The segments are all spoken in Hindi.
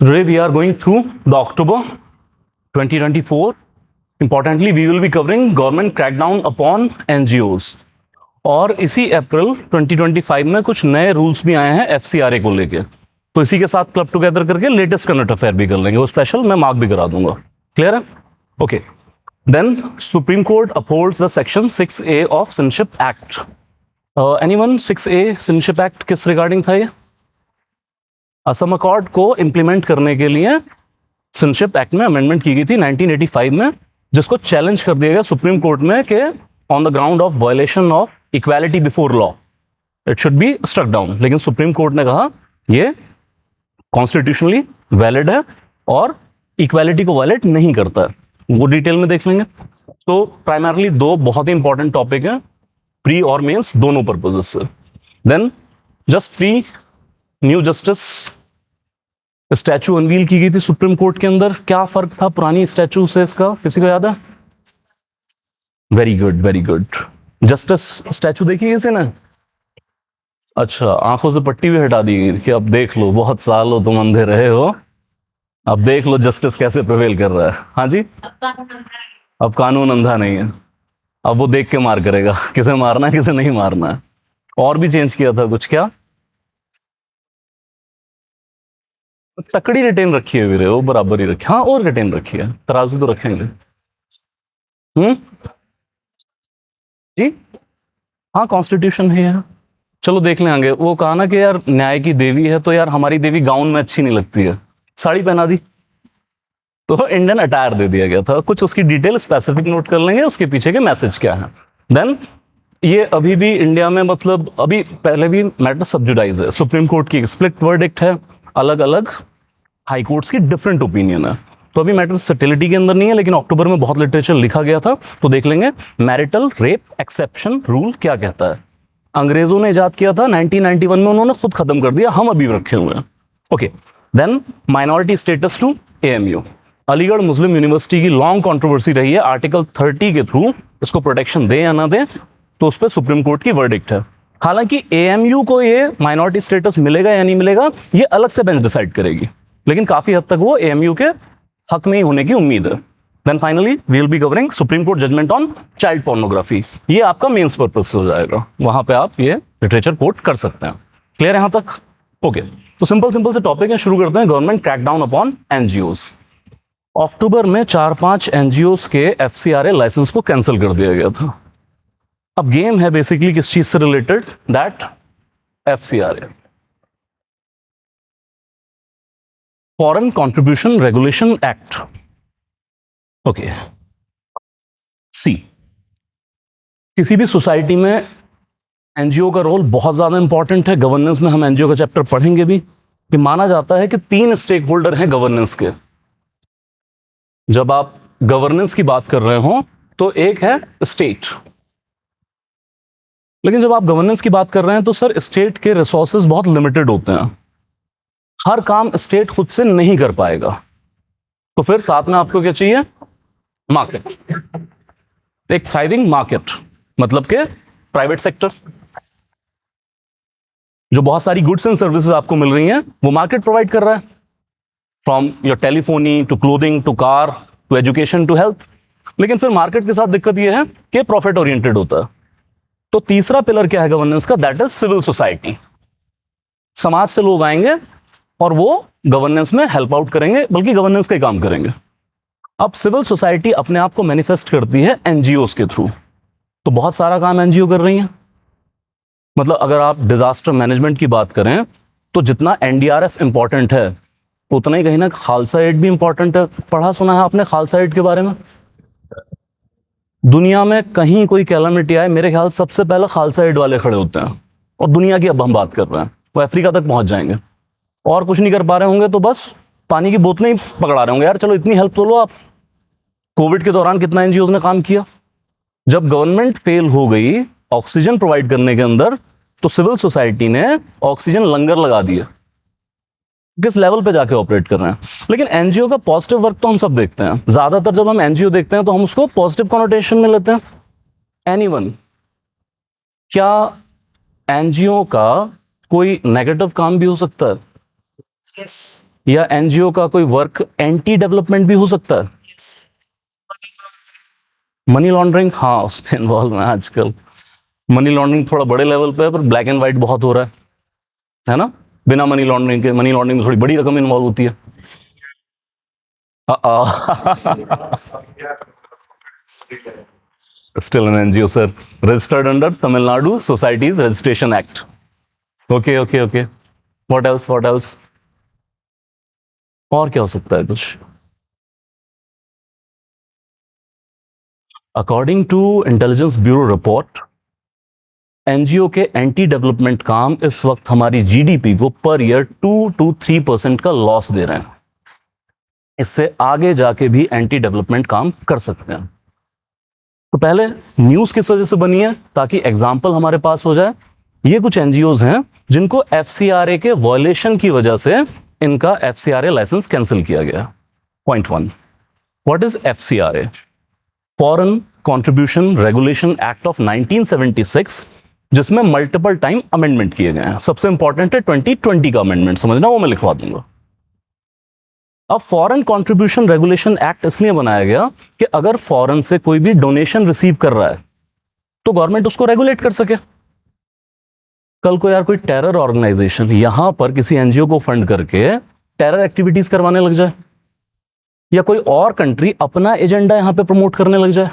Today we are going through the October 2024. Importantly, we will be covering government crackdown upon NGOs. और इसी अप्रैल 2025 में कुछ नए रूल्स भी आए हैं एफसीआरए को लेके, तो इसी के साथ क्लब टुगेदर करके लेटेस्ट करंट अफेयर भी कर लेंगे, वो स्पेशल मैं मार्क भी करा दूंगा. क्लियर है? Okay. Then Supreme Court upholds the section 6A of citizenship act. Anyone 6A citizenship act किस रिगार्डिंग था? ये असम अकॉर्ड को इंप्लीमेंट करने के लिए सिटीजनशिप एक्ट में अमेंडमेंट की गई थी 1985 में, जिसको चैलेंज कर दिया गया सुप्रीम कोर्ट में कि on the ground of violation of equality before law it should be struck down. लेकिन सुप्रीम कोर्ट ने कहा ये कॉन्स्टिट्यूशनली वैलिड है और इक्वालिटी को वायलेट नहीं करता है. वो डिटेल में देख लेंगे. तो प्राइमरली दो बहुत ही इंपॉर्टेंट टॉपिक है, प्री और मेंस दोनों पर्पजेस से. Then just pre new justice statue unveil की गई थी सुप्रीम कोर्ट के अंदर. क्या फर्क था पुरानी स्टैचू से इसका, किसी को याद है? Very good, very good. Justice statue देखी किसी ने? अच्छा, आंखों से पट्टी भी हटा दी गई कि अब देख लो, बहुत साल हो तुम अंधे रहे हो, अब देख लो जस्टिस कैसे प्रिवेल कर रहा है. हाँ जी, अब कानून अंधा नहीं है, अब वो देख के मार करेगा, किसे मारना है किसे नहीं मारना है. और भी चेंज किया था कुछ, क्या तकड़ी रिटेन रखी है वीरे, वो बराबर ही रखी. हाँ, और रिटेन रखी है, तराजू तो रखेंगे. जी हाँ, कॉन्स्टिट्यूशन है यार. चलो देख लेंगे. वो कहा ना कि यार न्याय की देवी है, तो यार हमारी देवी गाउन में अच्छी नहीं लगती है, साड़ी पहना दी, तो इंडियन अटायर दे दिया गया था. कुछ उसकी डिटेल स्पेसिफिक नोट कर लेंगे, उसके पीछे के मैसेज क्या है. देन ये अभी भी इंडिया में, मतलब अभी पहले भी मैटर सब्जुडाइज है. सुप्रीम कोर्ट की स्प्लिट वर्डिक्ट है, अलग अलग हाई कोर्ट्स की डिफरेंट ओपिनियन है. तो अभी मैटर सटिलिटी के अंदर नहीं है, लेकिन अक्टूबर में बहुत लिटरेचर लिखा गया था, तो देख लेंगे. मैरिटल रेप एक्सेप्शन रूल क्या कहता है? अंग्रेजों ने इजाद किया था 1991 में, उन्होंने खुद खत्म कर दिया, हम अभी रखे हुए हैं. Okay. Then minority status to AMU. Aligarh Muslim University की लॉन्ग कंट्रोवर्सी रही है, आर्टिकल 30 के थ्रू इसको प्रोटेक्शन दे या ना दे, तो उस पर सुप्रीम कोर्ट की वर्डिक्ट है. हालांकि एएमयू को ये माइनॉरिटी स्टेटस मिलेगा या नहीं मिलेगा, ये अलग से बेंच डिसाइड करेगी, लेकिन काफी हद तक वो एएमयू के हक में ही होने की उम्मीद है. Then finally we will be covering Supreme court judgement on child pornography. ये आपका मेंस पर्पस से हो जाएगा, वहां पे आप ये लिटरेचर कोट कर सकते हैं. क्लियर यहां तक? ओके. तो सिंपल से टॉपिक है, शुरू करते हैं. Government crackdown upon NGOs. अक्टूबर में 4-5 एनजीओस के एफसीआरए लाइसेंस को कैंसिल कर दिया गया था. अब गेम है बेसिकली किस चीज से related? That FCRA, foreign contribution regulation act. Okay. See, किसी भी सोसाइटी में एनजीओ का रोल बहुत ज्यादा इंपॉर्टेंट है. गवर्नेंस में हम एनजीओ का चैप्टर पढ़ेंगे भी, कि माना जाता है कि 3 स्टेक होल्डर हैं गवर्नेंस के. जब आप गवर्नेंस की बात कर रहे हो तो एक है स्टेट, लेकिन जब आप गवर्नेंस की बात कर रहे हैं तो सर स्टेट के रिसोर्सेज बहुत लिमिटेड होते हैं, हर काम स्टेट खुद से नहीं कर पाएगा. तो फिर साथ में आपको क्या चाहिए? मार्केट. एक थ्राइविंग मार्केट, मतलब के प्राइवेट सेक्टर, जो बहुत सारी गुड्स एंड सर्विसेज आपको मिल रही हैं, वो मार्केट प्रोवाइड कर रहा है. From your telephony to clothing to car to education to health. लेकिन फिर मार्केट के साथ दिक्कत यह है कि प्रॉफिट ओरिएंटेड होता है. तो तीसरा पिलर क्या है गवर्नेंस का? That is civil society. समाज से लोग आएंगे और वो गवर्नेंस में हेल्प आउट करेंगे, बल्कि गवर्नेंस का काम करेंगे. अब सिविल सोसाइटी अपने आप को मैनिफेस्ट करती है एनजीओस के थ्रू. तो बहुत सारा काम एनजीओ कर रही है. मतलब अगर आप डिजास्टर मैनेजमेंट की बात करें तो जितना एनडीआरएफ इंपॉर्टेंट है, उतना ही कहीं ना खालसा एड भी इंपॉर्टेंट है. पढ़ा सुना है आपने खालसा एड के बारे में? दुनिया में कहीं कोई कैलामिटी आए, मेरे ख्याल सबसे पहले खालसा एड वाले खड़े होते हैं. और दुनिया की अब हम बात कर रहे हैं, वो अफ्रीका तक पहुंच जाएंगे, और कुछ नहीं कर पा रहे होंगे तो बस पानी की बोतलें ही पकड़ा रहे होंगे. यार चलो इतनी हेल्प तो लो आप. कोविड के दौरान कितना एनजीओ ने काम किया. जब गवर्नमेंट फेल हो गई ऑक्सीजन प्रोवाइड करने के अंदर, तो सिविल सोसाइटी ने ऑक्सीजन लंगर लगा दिया. किस लेवल पे जाके ऑपरेट कर रहे हैं. लेकिन एनजीओ का पॉजिटिव वर्क तो हम सब देखते हैं. ज्यादातर जब हम एनजीओ देखते हैं तो हम उसको पॉजिटिव कॉनोटेशन में लेते हैं. एनीवन, क्या एनजीओ का कोई नेगेटिव काम भी हो सकता है? Yes. या एनजीओ का कोई वर्क एंटी डेवलपमेंट भी हो सकता है? मनी लॉन्ड्रिंग, हाँ उसमें इन्वॉल्व है आजकल। मनी लॉन्ड्रिंग थोड़ा बड़े लेवल पे है, पर ब्लैक एंड व्हाइट बहुत हो रहा है ना? बिना मनी लॉन्ड्रिंग के, मनी लॉन्ड्रिंग में थोड़ी बड़ी रकम इन्वॉल्व होती है। Still an NGO sir, registered under Tamil Nadu societies registration act. Okay okay okay, what else, what else? और क्या हो सकता है कुछ? According to Intelligence Bureau report, NGO के एंटी डेवलपमेंट काम इस वक्त हमारी जीडीपी को पर ईयर 2 to 3% का लॉस दे रहे हैं। इससे आगे जाके भी एंटी डेवलपमेंट काम कर सकते हैं। तो पहले न्यूज किस वजह से बनी है, ताकि एग्जाम्पल हमारे पास हो जाए। ये कुछ एनजीओज हैं जिनको एफसीआरए के वायलेशन की वजह से इनका एफसीआरए लाइसेंस कैंसिल किया गया। Point 1, what is FCRA? Foreign contribution regulation act of 1976, जिसमें मल्टीपल टाइम अमेंडमेंट किए गए हैं। सबसे इंपॉर्टेंट है 2020 का अमेंडमेंट, समझना, वो मैं लिखवा दूंगा। अब फॉरेन कंट्रीब्यूशन रेगुलेशन एक्ट इसलिए बनाया गया कि अगर फॉरेन से कोई भी डोनेशन रिसीव कर रहा है तो गवर्नमेंट उसको रेगुलेट कर सके। कल को यार कोई टेरर ऑर्गेनाइजेशन यहां पर किसी एनजीओ को फंड करके टेरर एक्टिविटीज करवाने लग जाए, या कोई और कंट्री अपना एजेंडा यहां पे प्रमोट करने लग जाए,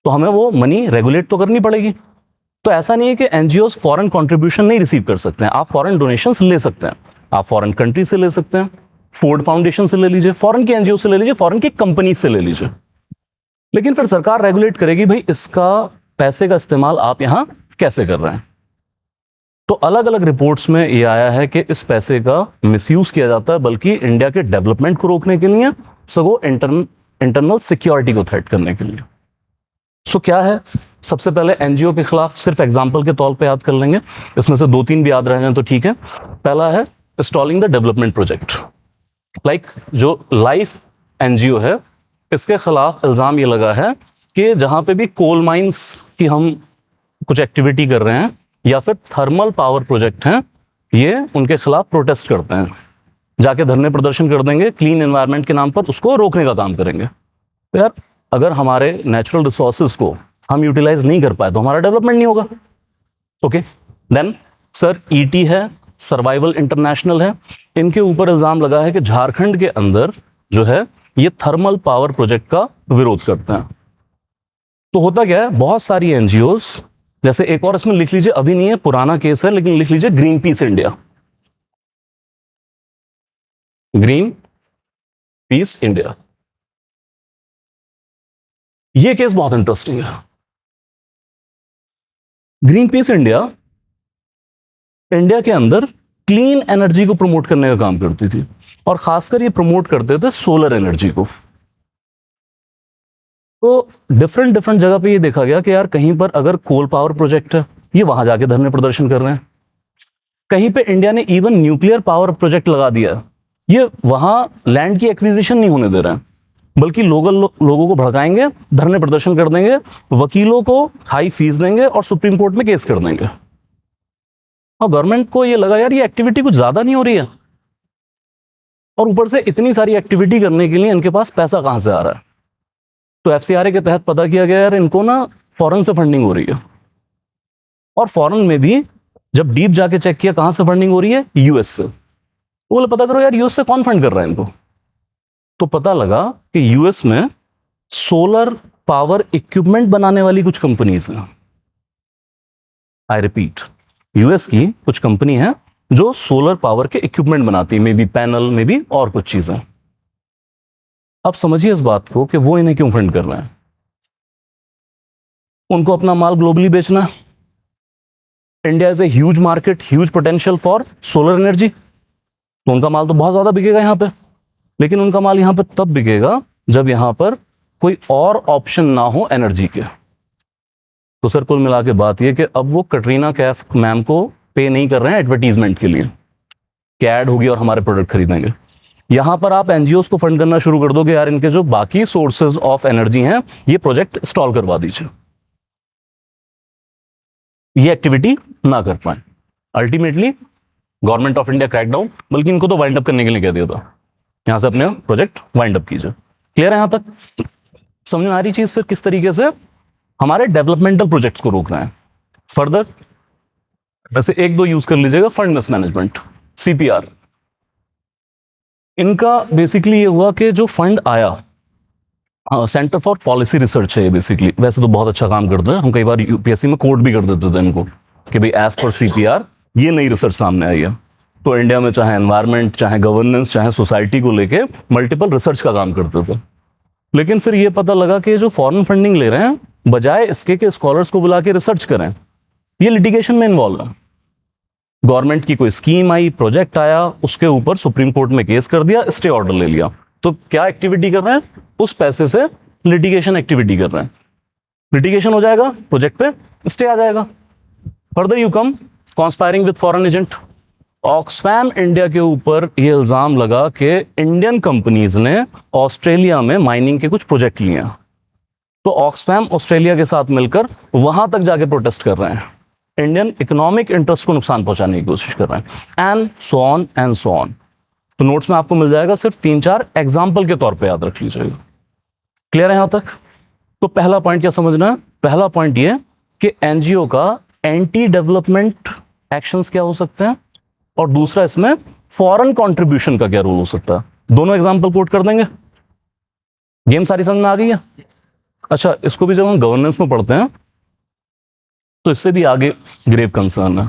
तो हमें वो मनी रेगुलेट तो करनी पड़ेगी। तो ऐसा नहीं है कि एनजीओस फॉरेन कंट्रीब्यूशन नहीं रिसीव कर सकते हैं, आप फॉरेन डोनेशंस ले सकते हैं, आप फॉरेन कंट्री से ले सकते हैं, फोर्ड फाउंडेशन से ले लीजिए, फॉरेन की एनजीओ से ले लीजिए, फॉरेन की कंपनी से ले लीजिए। लेकिन फिर सरकार रेगुलेट करेगी, भाई इसका पैसे का इस्तेमाल आप यहां कैसे कर रहे हैं। तो अलग अलग रिपोर्ट्स में यह आया है कि इस पैसे का मिसयूज किया जाता है, बल्कि इंडिया के डेवलपमेंट को रोकने के लिए, सगो इंटरनल सिक्योरिटी को थ्रेट करने के लिए। सो क्या है? सबसे पहले एनजीओ के खिलाफ सिर्फ एग्जाम्पल के तौर पे याद कर लेंगे, इसमें से 2-3 भी याद रह जाए तो ठीक है। पहला है stalling the development project. Like जो लाइफ एनजीओ है, इसके खिलाफ इल्जाम ये लगा है कि जहां पे भी कोल माइंस की हम कुछ एक्टिविटी कर रहे हैं या फिर थर्मल पावर प्रोजेक्ट हैं, ये उनके खिलाफ प्रोटेस्ट करते हैं, जाके धरने प्रदर्शन कर देंगे, क्लीन एनवायरनमेंट के नाम पर उसको रोकने का काम करेंगे। तो यार अगर हमारे नेचुरल रिसोर्सेज को हम यूटिलाइज नहीं कर पाए तो हमारा डेवलपमेंट नहीं होगा। ओके, देन सर ईटी है, सर्वाइवल इंटरनेशनल है, इनके ऊपर इल्जाम लगा है कि झारखंड के अंदर जो है ये थर्मल पावर प्रोजेक्ट का विरोध करते हैं। तो होता क्या है, बहुत सारी एनजीओज, जैसे एक और इसमें लिख लीजिए, अभी नहीं है, पुराना केस है, लेकिन लिख लीजिए green peas India. Green peas India, ये केस बहुत इंटरेस्टिंग है। ग्रीन पीस इंडिया इंडिया के अंदर क्लीन एनर्जी को प्रमोट करने का काम करती थी, और खासकर ये प्रमोट करते थे सोलर एनर्जी को। तो डिफरेंट डिफरेंट जगह पे ये देखा गया कि यार कहीं पर अगर कोल पावर प्रोजेक्ट है, ये वहां जाके धरने प्रदर्शन कर रहे हैं। कहीं पे इंडिया ने इवन न्यूक्लियर पावर प्रोजेक्ट लगा दिया, ये वहां लैंड की एक्विजिशन नहीं होने दे रहे हैं, बल्कि लोगों को भड़काएंगे, धरने प्रदर्शन कर देंगे, वकीलों को हाई फीस देंगे और सुप्रीम कोर्ट में केस कर देंगे। और गवर्नमेंट को ये लगा यार ये एक्टिविटी कुछ ज्यादा नहीं हो रही है, और ऊपर से इतनी सारी एक्टिविटी करने के लिए इनके पास पैसा कहां से आ रहा है। तो एफसीआरए के तहत पता किया गया यार इनको ना फॉरेन से फंडिंग हो रही है, और फॉरेन में भी जब डीप जाके चेक किया कहां से फंडिंग हो रही है, यूएस से। तो बोले पता करो यार यूएस से कौन फंड कर रहा है इनको। तो पता लगा कि यूएस में सोलर पावर इक्विपमेंट बनाने वाली कुछ कंपनीज हैं। आई रिपीट, यूएस की कुछ कंपनी है जो सोलर पावर के इक्विपमेंट बनाती है, may be panel, may be और कुछ चीजें। अब समझिए इस बात को कि वो इन्हें क्यों फंड कर रहे हैं। उनको अपना माल ग्लोबली बेचना है। India is a huge market, huge potential for solar energy, तो उनका माल तो बहुत ज्यादा बिकेगा यहां पे। लेकिन उनका माल यहां पे तब बिकेगा जब यहां पर कोई और ऑप्शन ना हो एनर्जी के। तो सर कुल मिला के बात यह कि अब वो कटरीना कैफ मैम को पे नहीं कर रहे हैं एडवर्टीजमेंट के लिए कि ऐड होगी और हमारे प्रोडक्ट खरीदेंगे। यहां पर आप एनजीओस को फंड करना शुरू कर दो कि यार इनके जो बाकी सोर्सेज ऑफ एनर्जी हैं ये प्रोजेक्ट इंस्टॉल करवा दीजिए, ये एक्टिविटी ना कर पाए। Ultimately government of India crackdown, बल्कि इनको तो वाइंड अप करने के लिए कह दिया था, यहां से अपने प्रोजेक्ट वाइंड अप कीजिए। क्लियर है यहां तक? समझ में आ रही चीज? फिर किस तरीके से हमारे डेवलपमेंटल प्रोजेक्ट्स को रोक रहे हैं। फर्दर वैसे एक दो यूज कर लीजिएगा, फंड मिसमैनेजमेंट, सीपीआर। इनका बेसिकली ये हुआ कि जो फंड आया, सेंटर फॉर पॉलिसी रिसर्च है ये बेसिकली, वैसे तो बहुत अच्छा काम करता है, हम कई बार यूपीएससी में कोड भी कर देते थे इनको कि भाई एज पर सीपीआर ये नई रिसर्च सामने आई है। तो इंडिया में चाहे एनवायरनमेंट, चाहे गवर्नेंस, चाहे सोसाइटी को लेके मल्टीपल रिसर्च का काम करते थे। लेकिन फिर ये पता लगा कि जो फॉरेन फंडिंग ले रहे हैं, बजाय इसके कि स्कॉलर्स को बुला के रिसर्च करें, ये लिटिगेशन में इन्वॉल्व है। गवर्नमेंट की कोई स्कीम आई, प्रोजेक्ट आया, उसके ऊपर सुप्रीम कोर्ट में केस कर दिया, स्टे ऑर्डर ले लिया, तो क्या एक्टिविटी कर रहे हैं? उस पैसे से लिटिगेशन एक्टिविटी कर रहे हैं। लिटिगेशन हो जाएगा, प्रोजेक्ट पे स्टे आ जाएगा। Further you come conspiring with foreign agent. Oxfam India के ऊपर ये इल्जाम लगा कि इंडियन कंपनीज ने ऑस्ट्रेलिया में माइनिंग के कुछ प्रोजेक्ट लिए हैं, तो ऑक्सफैम ऑस्ट्रेलिया के साथ मिलकर वहां तक जाके प्रोटेस्ट कर रहे हैं, इंडियन इकोनॉमिक इंटरेस्ट को नुकसान पहुंचाने की कोशिश कर रहे हैं, and so on and so on. तो नोट्स में आपको मिल जाएगा, सिर्फ 3-4 एग्जाम्पल के तौर पे याद रख लीजिएगा। क्लियर है यहां तक? तो पहला पॉइंट क्या समझना है? पहला पॉइंट ये कि एनजीओ का एंटी डेवलपमेंट एक्शंस क्या हो सकते हैं, और दूसरा इसमें फॉरेन कंट्रीब्यूशन का क्या रोल हो सकता है। दोनों एग्जाम्पल कोट कर देंगे। गेम सारी समझ में आ गई है? अच्छा, इसको भी जब हम गवर्नेंस में पढ़ते हैं तो इससे भी आगे ग्रेव कंसर्न है।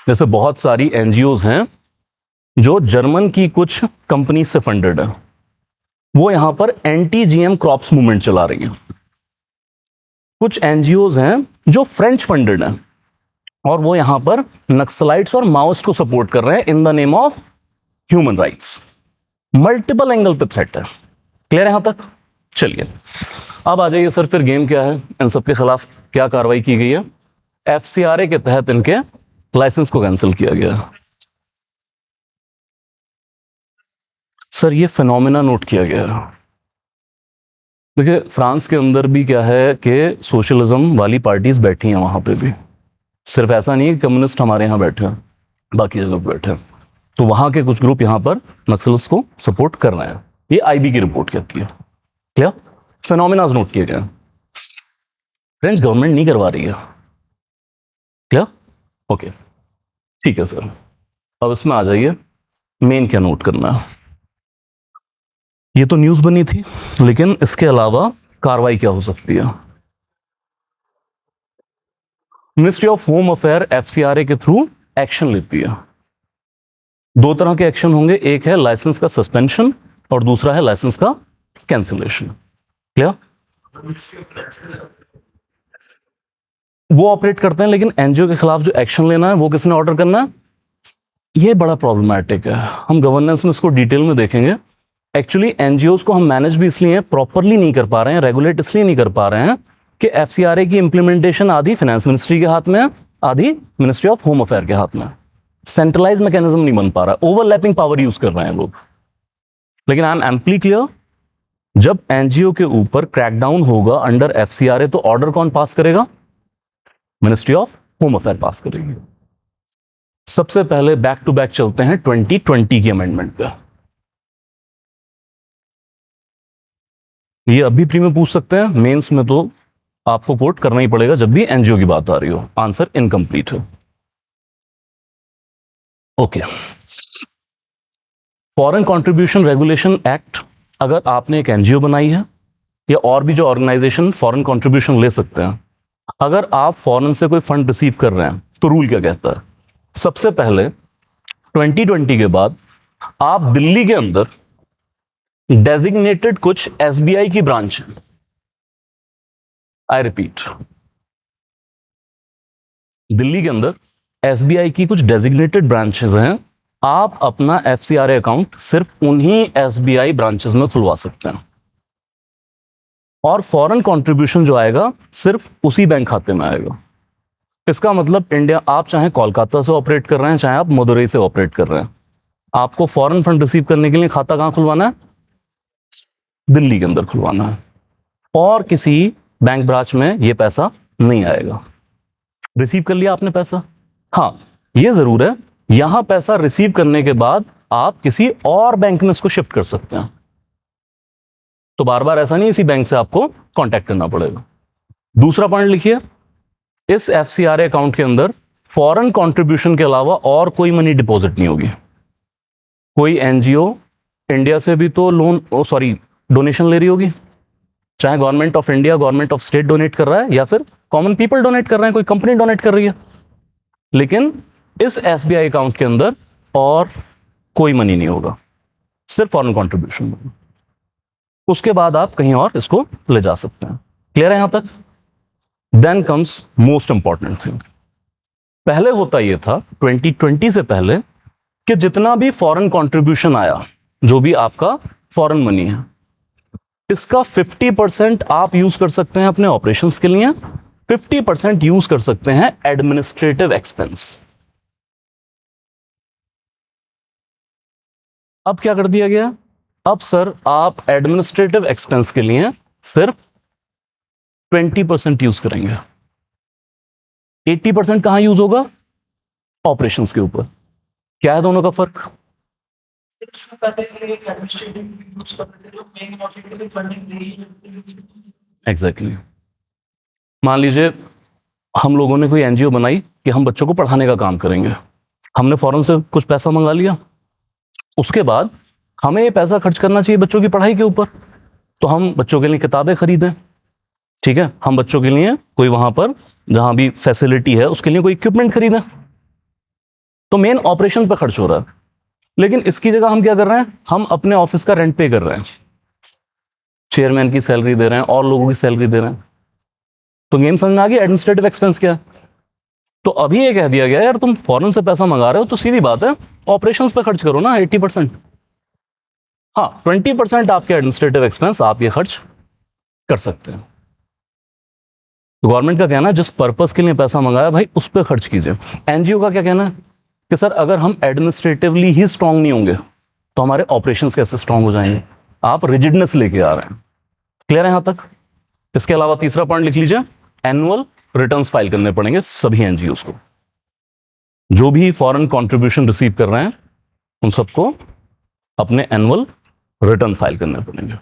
जैसे बहुत सारी एनजीओज हैं जो जर्मन की कुछ कंपनी से फंडेड है, वो यहां पर एंटी जीएम क्रॉप्स मूवमेंट चला रही हैं। कुछ एनजीओज हैं जो फ्रेंच फंडेड हैं, और वो यहां पर नक्सलाइट्स और माओइस्ट को सपोर्ट कर रहे हैं in the name of human rights. Multiple angle पे थ्रेट है। क्लियर है यहां तक? चलिए अब आ जाइए सर, फिर गेम क्या है, इन सबके खिलाफ क्या कार्रवाई की गई है। एफसीआरए के तहत इनके लाइसेंस को कैंसिल किया गया। सर ये फिनोमिना नोट किया गया। देखिए फ्रांस के अंदर भी क्या है कि सोशलिज्म वाली पार्टीज बैठी हैं वहां पे भी, सिर्फ ऐसा नहीं है कि कम्युनिस्ट हमारे यहाँ बैठे हैं, बाकी जगह पे बैठे हैं। तो वहां के कुछ ग्रुप यहां पर नक्सल्स को सपोर्ट कर रहे हैं, ये आईबी की रिपोर्ट कहती है। क्या फिनोमिनाज नोट किए गए। फ्रेंच गवर्नमेंट नहीं करवा रही है क्या? ओके ठीक है सर। अब इसमें आ जाइए, मेन क्या नोट करना है। ये तो न्यूज बनी थी, लेकिन इसके अलावा कार्रवाई क्या हो सकती है। Ministry of home affair FCRA के थ्रू एक्शन लेती है। दो तरह के एक्शन होंगे, एक है लाइसेंस का सस्पेंशन और दूसरा है लाइसेंस का कैंसिलेशन। क्या वो ऑपरेट करते हैं, लेकिन एनजीओ के खिलाफ जो एक्शन लेना है वो किसने ऑर्डर करना है, ये बड़ा प्रॉब्लमैटिक है। हम गवर्नेंस में इसको डिटेल में देखेंगे। एक्चुअली एनजीओज को हम मैनेज भी इसलिए प्रॉपरली नहीं कर पा रहे हैं, रेगुलेट इसलिए नहीं कर पा रहे हैं कि एफसीआरए की इंप्लीमेंटेशन आधी फाइनेंस मिनिस्ट्री के हाथ में है, आधी मिनिस्ट्री ऑफ होम अफेयर के हाथ में। सेंट्रलाइज मैकेनिज्म नहीं बन पा रहा, ओवरलैपिंग पावर यूज कर रहे हैं लोग। लेकिन आई एम एम्पली क्लियर, जब एनजीओ के ऊपर क्रैकडाउन होगा अंडर एफसीआरए, तो ऑर्डर कौन पास करेगा? मिनिस्ट्री ऑफ होम अफेयर पास करेगी। सबसे पहले बैक टू बैक चलते हैं 2020 की अमेंडमेंट पे। ये अभी प्री में पूछ सकते हैं, मेंस में तो आपको कोट करना ही पड़ेगा जब भी एनजीओ की बात आ रही हो। आंसर इनकम्प्लीट है। Okay, foreign contribution regulation act, अगर आपने एक एनजीओ बनाई है या और भी जो ऑर्गेनाइजेशन फॉरेन कंट्रीब्यूशन ले सकते हैं, अगर आप फॉरेन से कोई फंड रिसीव कर रहे हैं तो रूल क्या कहता है? सबसे पहले 2020 के बाद आप दिल्ली के अंदर डेजिग्नेटेड कुछ एसबीआई की ब्रांच, आई रिपीट, दिल्ली के अंदर एसबीआई की कुछ डेजिग्नेटेड ब्रांचेस हैं, आप अपना एफसीआरए अकाउंट सिर्फ उन्हीं एसबीआई ब्रांचेस में खुलवा सकते हैं, और फॉरेन कंट्रीब्यूशन जो आएगा सिर्फ उसी बैंक खाते में आएगा। इसका मतलब इंडिया, आप चाहे कोलकाता से ऑपरेट कर रहे हैं, चाहे आप मदुरई से ऑपरेट कर रहे हैं, आपको फॉरेन फंड रिसीव करने के लिए खाता कहां खुलवाना है? दिल्ली के अंदर खुलवाना है, और किसी बैंक ब्रांच में यह पैसा नहीं आएगा। रिसीव कर लिया आपने पैसा। हाँ, यह जरूर है यहां पैसा रिसीव करने के बाद आप किसी और बैंक में इसको शिफ्ट कर सकते हैं, तो बार बार ऐसा नहीं इसी बैंक से आपको कांटेक्ट करना पड़ेगा। दूसरा पॉइंट लिखिए, इस एफसीआरए अकाउंट के अंदर फॉरेन कंट्रीब्यूशन के अलावा और कोई मनी डिपॉजिट नहीं होगी। कोई एनजीओ इंडिया से भी तो डोनेशन ले रही होगी, चाहे government of India, government of state donate कर रहा है या फिर कॉमन पीपल डोनेट कर रहे हैं, कोई कंपनी डोनेट कर रही है, लेकिन इस एसबीआई अकाउंट के अंदर और कोई मनी नहीं होगा, सिर्फ फॉरेन कंट्रीब्यूशन। उसके बाद आप कहीं और इसको ले जा सकते हैं। क्लियर है यहां तक? Then comes most important thing. पहले होता यह था 2020 से पहले कि जितना भी फॉरेन कंट्रीब्यूशन आया, जो भी आपका फॉरेन मनी है, इसका 50% आप यूज कर सकते हैं अपने ऑपरेशंस के लिए, 50% यूज कर सकते हैं एडमिनिस्ट्रेटिव एक्सपेंस। अब क्या कर दिया गया? अब सर आप एडमिनिस्ट्रेटिव एक्सपेंस के लिए सिर्फ 20% यूज करेंगे, 80% कहां यूज होगा? ऑपरेशंस के ऊपर। क्या है दोनों का फर्क? एग्जैक्टली। मान लीजिए हम लोगों ने कोई एनजीओ बनाई कि हम बच्चों को पढ़ाने का काम करेंगे, हमने फौरन से कुछ पैसा मंगा लिया, उसके बाद हमें ये पैसा खर्च करना चाहिए बच्चों की पढ़ाई के ऊपर, तो हम बच्चों के लिए किताबें खरीदें, ठीक है, हम बच्चों के लिए कोई वहां पर जहां भी फैसिलिटी है उसके लिए कोई इक्विपमेंट खरीदें, तो मेन ऑपरेशन पर खर्च हो रहा है। लेकिन इसकी जगह हम क्या कर रहे हैं? हम अपने ऑफिस का रेंट पे कर रहे हैं, चेयरमैन की सैलरी दे रहे हैं और लोगों की सैलरी दे रहे हैं। तो गेम समझ में आ गई एडमिनिस्ट्रेटिव एक्सपेंस क्या है? तो अभी ये कह दिया गया यार तुम फॉरेन से पैसा मंगा रहे हो तो सीधी बात है ऑपरेशंस पे खर्च करो ना 80%। हाँ, 20% आपके एडमिनिस्ट्रेटिव एक्सपेंस आप ये खर्च कर सकते हैं। तो गवर्नमेंट का कहना है जिस पर्पस के लिए पैसा मंगाया भाई उस पर खर्च कीजिए। एनजीओ का क्या कहना है कि सर अगर हम एडमिनिस्ट्रेटिवली ही स्ट्रांग नहीं होंगे तो हमारे ऑपरेशंस कैसे स्ट्रांग हो जाएंगे? आप रिजिडनेस लेके आ रहे हैं। क्लियर है यहां तक? इसके अलावा तीसरा पॉइंट लिख लीजिए, एनुअल रिटर्न्स फाइल करने पड़ेंगे सभी एनजीओस को। जो भी फॉरेन कंट्रीब्यूशन रिसीव कर रहे हैं उन सबको अपने एनुअल रिटर्न फाइल करने पड़ेंगे।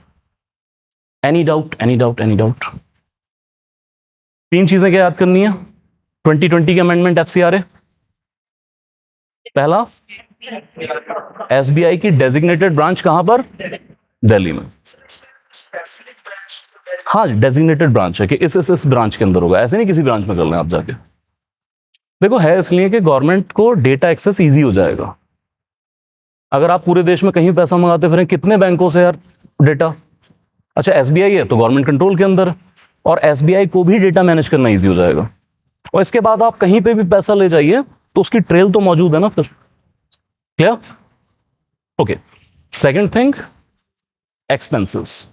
Any doubt? Any doubt? Any doubt? तीन चीजें क्या याद करनी है 2020 के अमेंडमेंट एफसीआरए? पहला, एसबीआई की डेजिग्नेटेड ब्रांच कहां पर? दिल्ली में। हाँ, डेजिग्नेटेड ब्रांच है कि इस ब्रांच के अंदर होगा, ऐसे नहीं किसी ब्रांच में कर लें आप जाके। देखो है इसलिए कि गवर्नमेंट को डेटा एक्सेस इजी हो जाएगा। अगर आप पूरे देश में कहीं पैसा मंगाते फिरें, कितने बैंकों से यार डेटा? अच्छा एसबीआई है तो गवर्नमेंट कंट्रोल के अंदर है, और एसबीआई को भी डेटा मैनेज करना इजी हो जाएगा। और इसके बाद आप कहीं पे भी पैसा ले जाइए तो उसकी ट्रेल तो मौजूद है ना फिर। Clear? Okay. Second thing, expenses.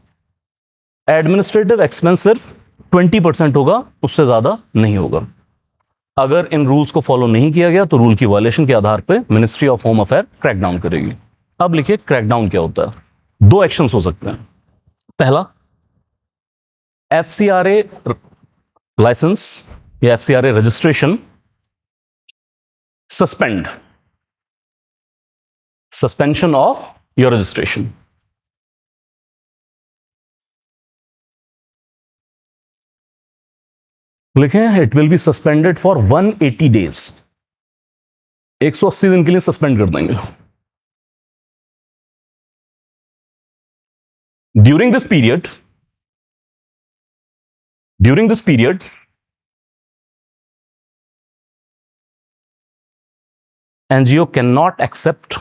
Administrative expense सिर्फ 20% होगा, उससे ज्यादा नहीं होगा। अगर इन रूल्स को फॉलो नहीं किया गया तो रूल की वायलेशन के आधार पे ministry of home affair crackdown करेगी। अब लिखिए क्रैकडाउन क्या होता है। दो एक्शंस हो सकते हैं। पहला, एफसीआरए लाइसेंस या FCRA registration suspend, suspension of your registration. लिखें it will be suspended for 180 days, 180 दिन के लिए सस्पेंड कर देंगे। During this period NGO can not accept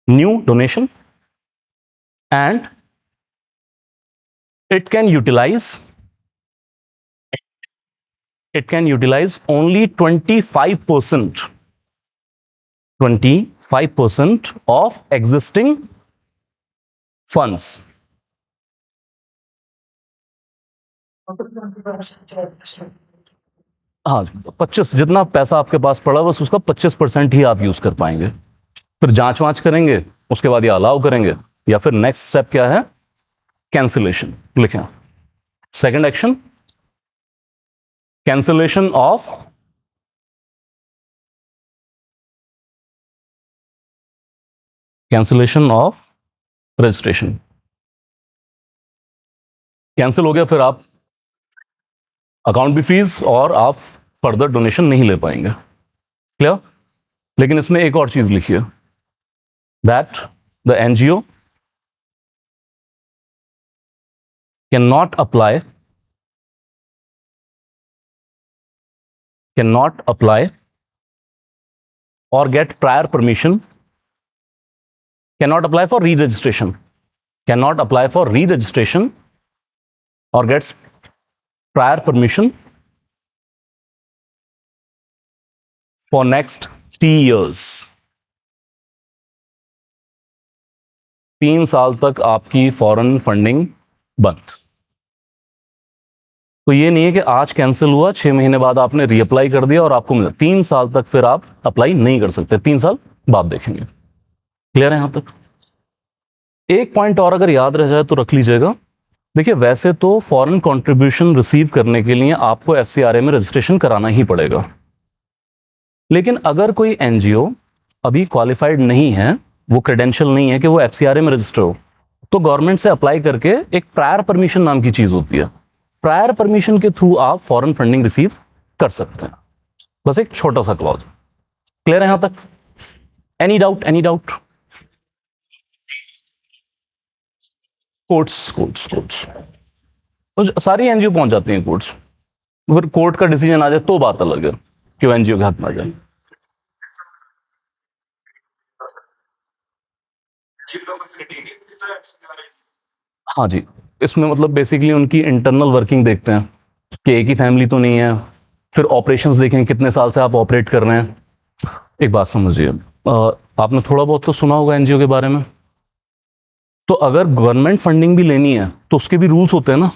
new donation, and it can utilize only 25% of existing funds. हाँ, 25, जितना पैसा आपके पास पड़ा बस उसका 25% ही आप यूज कर पाएंगे। फिर जांच वांच करेंगे, उसके बाद ये अलाउ करेंगे, या फिर नेक्स्ट स्टेप क्या है? कैंसिलेशन। लिखें second action, cancellation of registration. Cancel हो गया, फिर आप अकाउंट भी फ्रीज और आप फर्दर डोनेशन नहीं ले पाएंगे। क्लियर? लेकिन इसमें एक और चीज लिखी है, that the NGO can not apply or get prior permission, cannot apply for re-registration or gets prior permission for next 3 years। 3 साल तक आपकी फॉरेन फंडिंग बंद। तो ये नहीं है कि आज कैंसिल हुआ, 6 महीने बाद आपने रीअप्लाई कर दिया और आपको मिला। 3 साल तक फिर आप अप्लाई नहीं कर सकते, 3 साल बाद देखेंगे। क्लियर है यहां तक? एक पॉइंट और अगर याद रह जाए तो रख लीजिएगा। देखिए, वैसे तो फॉरेन कंट्रीब्यूशन रिसीव करने के लिए आपको एफसीआरए में रजिस्ट्रेशन कराना ही पड़ेगा, लेकिन अगर कोई एनजीओ अभी क्वालिफाइड नहीं है, वो क्रेडेंशियल नहीं है कि वो एफसीआरए में रजिस्टर हो, तो गवर्नमेंट से अप्लाई करके एक प्रायर परमिशन नाम की चीज होती है, प्रायर परमिशन के थ्रू आप फॉरेन फंडिंग रिसीव कर सकते हैं। बस एक छोटा सा क्लॉज। क्लियर है यहां तक? Any doubt? कोर्ट्स तो सारी एनजीओ पहुंच जाती हैं कोर्ट्स। फिर कोर्ट का डिसीजन आ जाए तो बात अलग है कि वो एनजीओ के हाथ में आ जाए। हाँ जी, इसमें मतलब बेसिकली उनकी इंटरनल वर्किंग देखते हैं कि एक ही फैमिली तो नहीं है, फिर ऑपरेशंस देखें कितने साल से आप ऑपरेट कर रहे हैं। एक बात समझिए, आपने थोड़ा बहुत तो सुना होगा एनजीओ के बारे में। तो अगर गवर्नमेंट फंडिंग भी लेनी है तो उसके भी रूल्स होते हैं ना,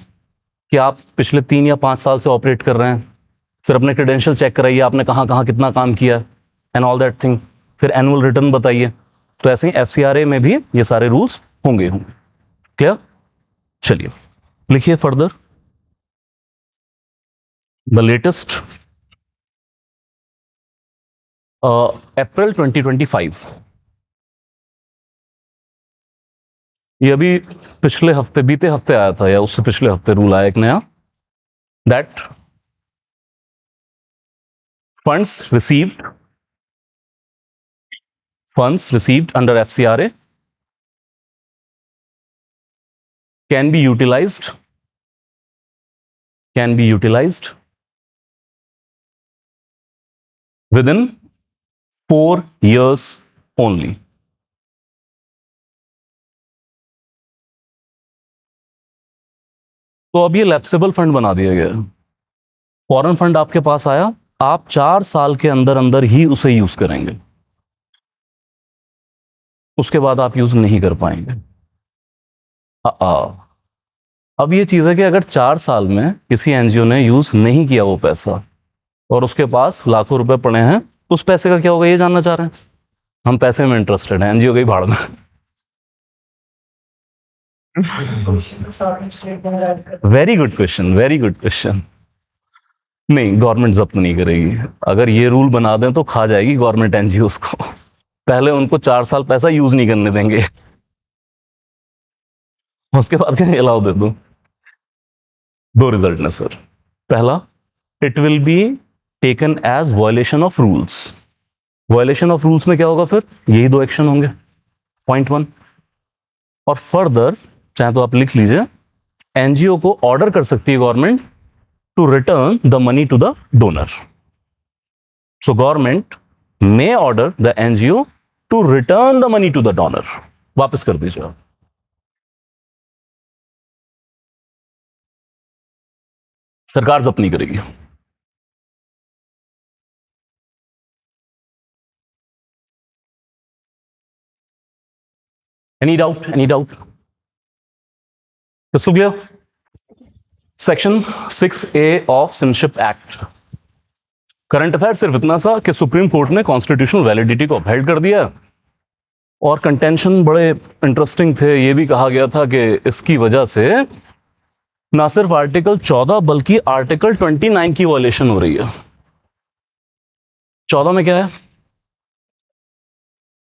कि आप पिछले 3 या 5 साल से ऑपरेट कर रहे हैं, फिर अपने क्रेडेंशियल चेक कराइए, आपने कहाँ कहाँ कितना काम किया एंड ऑल दैट थिंग, फिर एनुअल रिटर्न बताइए। तो ऐसे ही एफसीआरए में भी ये सारे रूल्स होंगे। क्लियर? चलिए लिखिए फर्दर। द लेटेस्ट अप्रैल 2025, ये अभी बीते हफ्ते आया था या उससे पिछले हफ्ते रूल आया एक नया, that funds received under FCRA can be utilized within 4 years only। तो अब ये लैप्सेबल फंड बना दिया गया। फॉरेन फंड आपके पास आया, आप 4 साल के अंदर अंदर ही उसे यूज करेंगे, उसके बाद आप यूज नहीं कर पाएंगे। अब ये चीज है कि अगर 4 साल में किसी एनजीओ ने यूज नहीं किया वो पैसा और उसके पास लाखों रुपए पड़े हैं, उस पैसे का क्या होगा ये जानना चाह रहे हैं? हम पैसे में इंटरेस्टेड हैं, एनजीओ के भाड़ में। Very good question. नहीं, गवर्नमेंट जब्त नहीं करेगी। अगर ये रूल बना दें तो खा जाएगी गवर्नमेंट एनजीओस को। पहले उनको 4 साल पैसा यूज नहीं करने देंगे, उसके बाद क्या अलाउ दे दो। 2 रिजल्ट ने सर। पहला, it will be taken as violation of rules. Violation of rules में क्या होगा? फिर यही 2 एक्शन होंगे, पॉइंट 1। और फर्दर चाहे तो आप लिख लीजिए, एनजीओ को ऑर्डर कर सकती है government to return the money to the donor. So government may order the NGO to return the money to the donor, वापस कर दीजिए आप। सरकार जब्त नहीं करेगी। Any doubt? Crystal clear? Section 6A of citizenship act. Current affair सिर्फ इतना सा कि सुप्रीम कोर्ट ने कॉन्स्टिट्यूशनल वैलिडिटी को अपहेल्ड कर दिया, और कंटेंशन बड़े इंटरेस्टिंग थे। ये भी कहा गया था कि इसकी वजह से ना सिर्फ आर्टिकल 14 बल्कि आर्टिकल 29 की वॉयलेशन हो रही है। 14 में क्या है?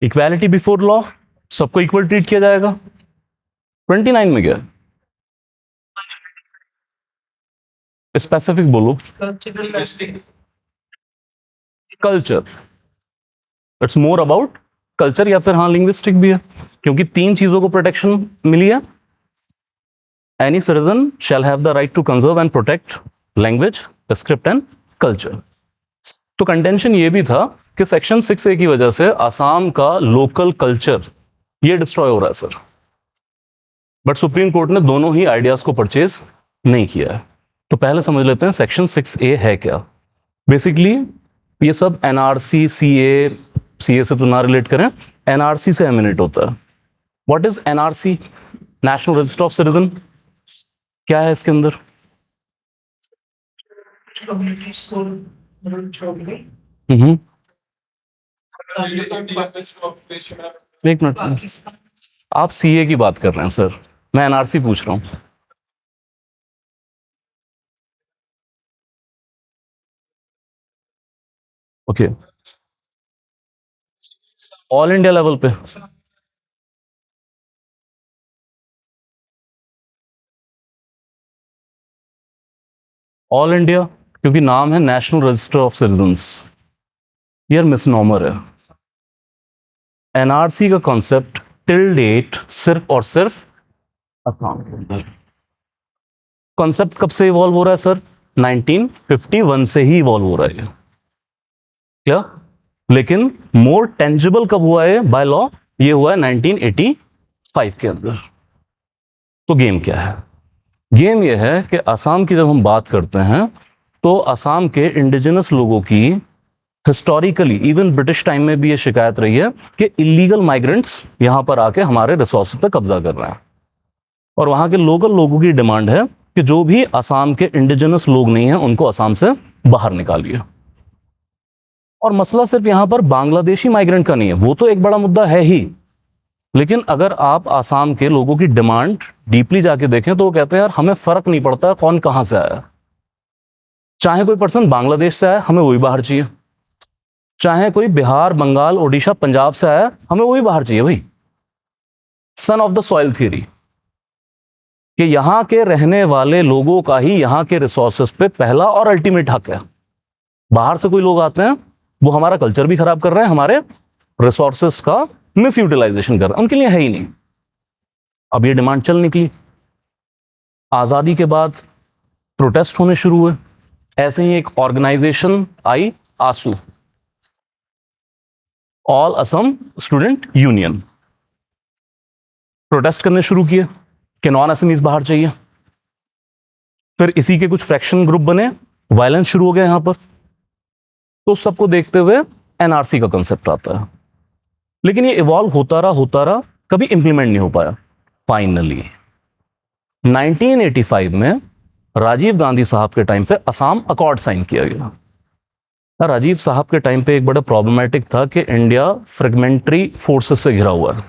इक्वालिटी बिफोर लॉ, सबको इक्वल ट्रीट किया जाएगा। 29 में क्या है? स्पेसिफिक बोलो। Culture, it's more about culture, या फिर हाँ लिंग्विस्टिक भी है, क्योंकि तीन चीजों को प्रोटेक्शन मिली है। Any citizen shall have the right to conserve and protect language, script and culture. तो कंटेंशन ये भी था कि सेक्शन 6A की वजह से आसाम का लोकल कल्चर ये डिस्ट्रॉय हो रहा है सर। बट सुप्रीम कोर्ट ने दोनों ही आइडियाज को परचेज नहीं किया है। तो पहले समझ लेते हैं सेक्शन 6A है क्या। बेसिकली ये सब एनआरसी, सीए से तो ना रिलेट करें, एनआरसी से एमिनेट होता है। What is NRC? National register of citizen. क्या है इसके अंदर? एक मिनट, आप सीए की बात कर रहे हैं सर, मैं एनआरसी पूछ रहा हूं। ओके, ऑल इंडिया लेवल पे। ऑल इंडिया, क्योंकि नाम है नेशनल रजिस्टर ऑफ सिटीजंस, ये मिसनॉमर है। एनआरसी का कॉन्सेप्ट टिल डेट सिर्फ और सिर्फ असम के अंदर। कॉन्सेप्ट कब से इवॉल्व हो रहा है सर? 1951 से ही इवॉल्व हो रहा है क्या? लेकिन मोर टेंजिबल कब हुआ है बाय लॉ? ये हुआ है 1985 के अंदर। तो गेम क्या है? गेम ये है कि असम की जब हम बात करते हैं तो असम के इंडिजिनस लोगों की हिस्टोरिकली इवन ब्रिटिश टाइम में भी ये शिकायत रही है कि इलीगल माइग्रेंट्स यहां पर आके हमारे रिसोर्स पे कब्जा कर रहे हैं। और वहां के लोकल लोगों की डिमांड है कि जो भी असम के इंडिजिनस लोग नहीं हैं उनको असम से बाहर निकालिए। और मसला सिर्फ यहां पर बांग्लादेशी माइग्रेंट का नहीं है, वो तो एक बड़ा मुद्दा है ही, लेकिन अगर आप आसाम के लोगों की डिमांड डीपली जाके देखें तो वो कहते हैं यार हमें फर्क नहीं पड़ता कौन कहां से आया, चाहे कोई पर्सन बांग्लादेश से आया हमें वही बाहर चाहिए, चाहे कोई बिहार, बंगाल, ओडिशा, पंजाब से आया हमें वही बाहर चाहिए भाई। Son of the soil theory, कि यहां के रहने वाले लोगों का ही यहां के रिसोर्सेस पे पहला और अल्टीमेट हक है। बाहर से कोई लोग आते हैं वो हमारा कल्चर भी खराब कर रहे हैं, हमारे रिसोर्सेस का मिस यूटिलाइजेशन कर रहे हैं, उनके लिए है ही नहीं। अब ये डिमांड चल निकली, आजादी के बाद प्रोटेस्ट होने शुरू हुए। ऐसे ही एक ऑर्गेनाइजेशन आई, AASU, all Assam student union, protest करने शुरू किए कि नॉन असमीज बाहर चाहिए। फिर इसी के कुछ फ्रैक्शन ग्रुप बने, वायलेंस शुरू हो गया यहां पर। तो सबको देखते हुए एनआरसी का कंसेप्ट आता है, लेकिन ये इवॉल्व होता रहा, कभी इंप्लीमेंट नहीं हो पाया। फाइनली 1985 में राजीव गांधी साहब के टाइम पे असम अकॉर्ड साइन किया गया। राजीव साहब के टाइम पे एक बड़ा प्रॉब्लमेटिक था कि इंडिया फ्रेगमेंट्री फोर्सेस से घिरा हुआ है,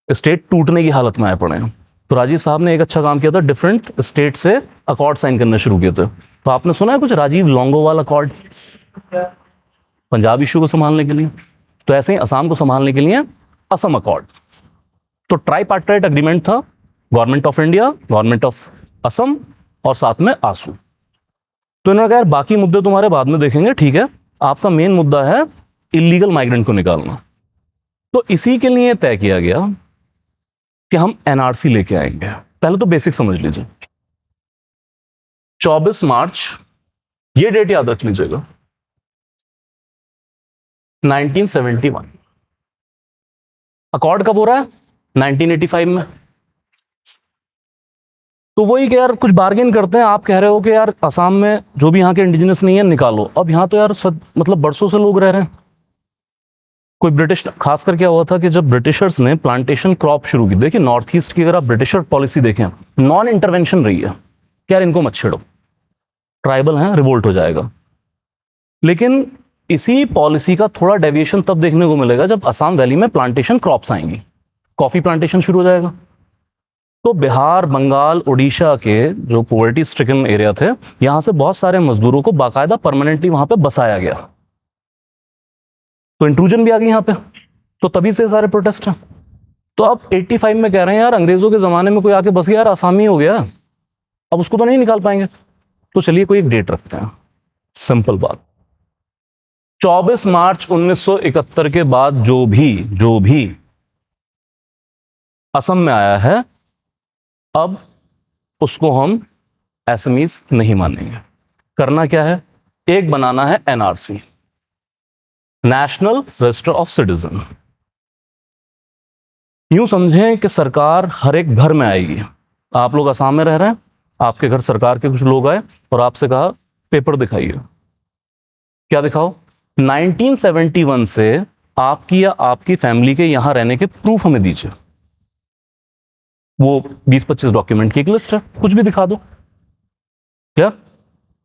स्टेट टूटने की हालत में आए पड़े हैं। तो राजीव साहब ने एक अच्छा काम किया था, डिफरेंट स्टेट से अकॉर्ड साइन करने शुरू किए थे। तो आपने सुना है कुछ राजीव लोंगोवाल अकॉर्ड, पंजाब इशू को संभालने के लिए, तो ऐसे ही असम को संभालने के लिए असम अकॉर्ड। तो ट्राईपार्टाइट एग्रीमेंट था, government of India, government of Assam और साथ में आसू। तो इन्होंने कहा यार बाकी मुद्दे तुम्हारे बाद में देखेंगे, ठीक है, आपका मेन मुद्दा है इलीगल माइग्रेंट को निकालना। तो इसी के लिए तय किया गया कि हम एनआरसी लेके आएंगे। पहले तो बेसिक समझ लीजिए, 24 मार्च, ये डेट याद रख लीजिएगा, 1971। अकॉर्ड कब हो रहा है? 1985 में। तो वही कि यार कुछ बार्गेन करते हैं, आप कह रहे हो कि यार असम में जो भी यहाँ के इंडिजिनस नहीं है निकालो। अब यहाँ तो यार मतलब बरसों से लोग रह रहे हैं। कोई ब्रिटिश, खासकर क्या हुआ था कि जब ब्रिटिशर्स ने प्लांटेशन क्रॉप शुरू की, देखिए नॉर्थ ईस्ट की अगर आप ब्रिटिशर पॉलिसी देखें, नॉन इंटरवेंशन रही है कि यार इनको मत छेड़ो, ट्राइबल हैं, रिवोल्ट हो जाएगा। लेकिन इसी पॉलिसी का थोड़ा डेविएशन तब देखने को मिलेगा जब असम वैली में प्लांटेशन क्रॉप्स आएंगी, कॉफी प्लांटेशन शुरू हो जाएगा। तो बिहार, बंगाल, उड़ीसा के जो पॉवर्टी स्ट्रिकन एरिया थे, यहां से बहुत सारे मजदूरों को बाकायदा परमानेंटली वहां पे बसाया गया। तो इंट्रूजन भी आ गई यहां पे, तो तभी से सारे प्रोटेस्ट हैं। तो अब 85 में कह रहे हैं यार अंग्रेजों के जमाने में कोई आके बस गया यार, आसामी हो गया, अब उसको तो नहीं निकाल पाएंगे। तो चलिए कोई एक डेट रखते हैं, सिंपल बात। 24 मार्च 1971 के बाद जो भी असम में आया है, अब उसको हम एसएमईज नहीं मानेंगे। करना क्या है, एक बनाना है NRC, national register of citizen. यूं समझें कि सरकार हर एक घर में आएगी। आप लोग असम में रह रहे हैं, आपके घर सरकार के कुछ लोग आए और आपसे कहा पेपर दिखाइए। क्या दिखाओ? 1971 से आपकी या आपकी फैमिली के यहां रहने के प्रूफ हमें दीजिए। वो 20-25 डॉक्यूमेंट की एक लिस्ट है, कुछ भी दिखा दो। क्या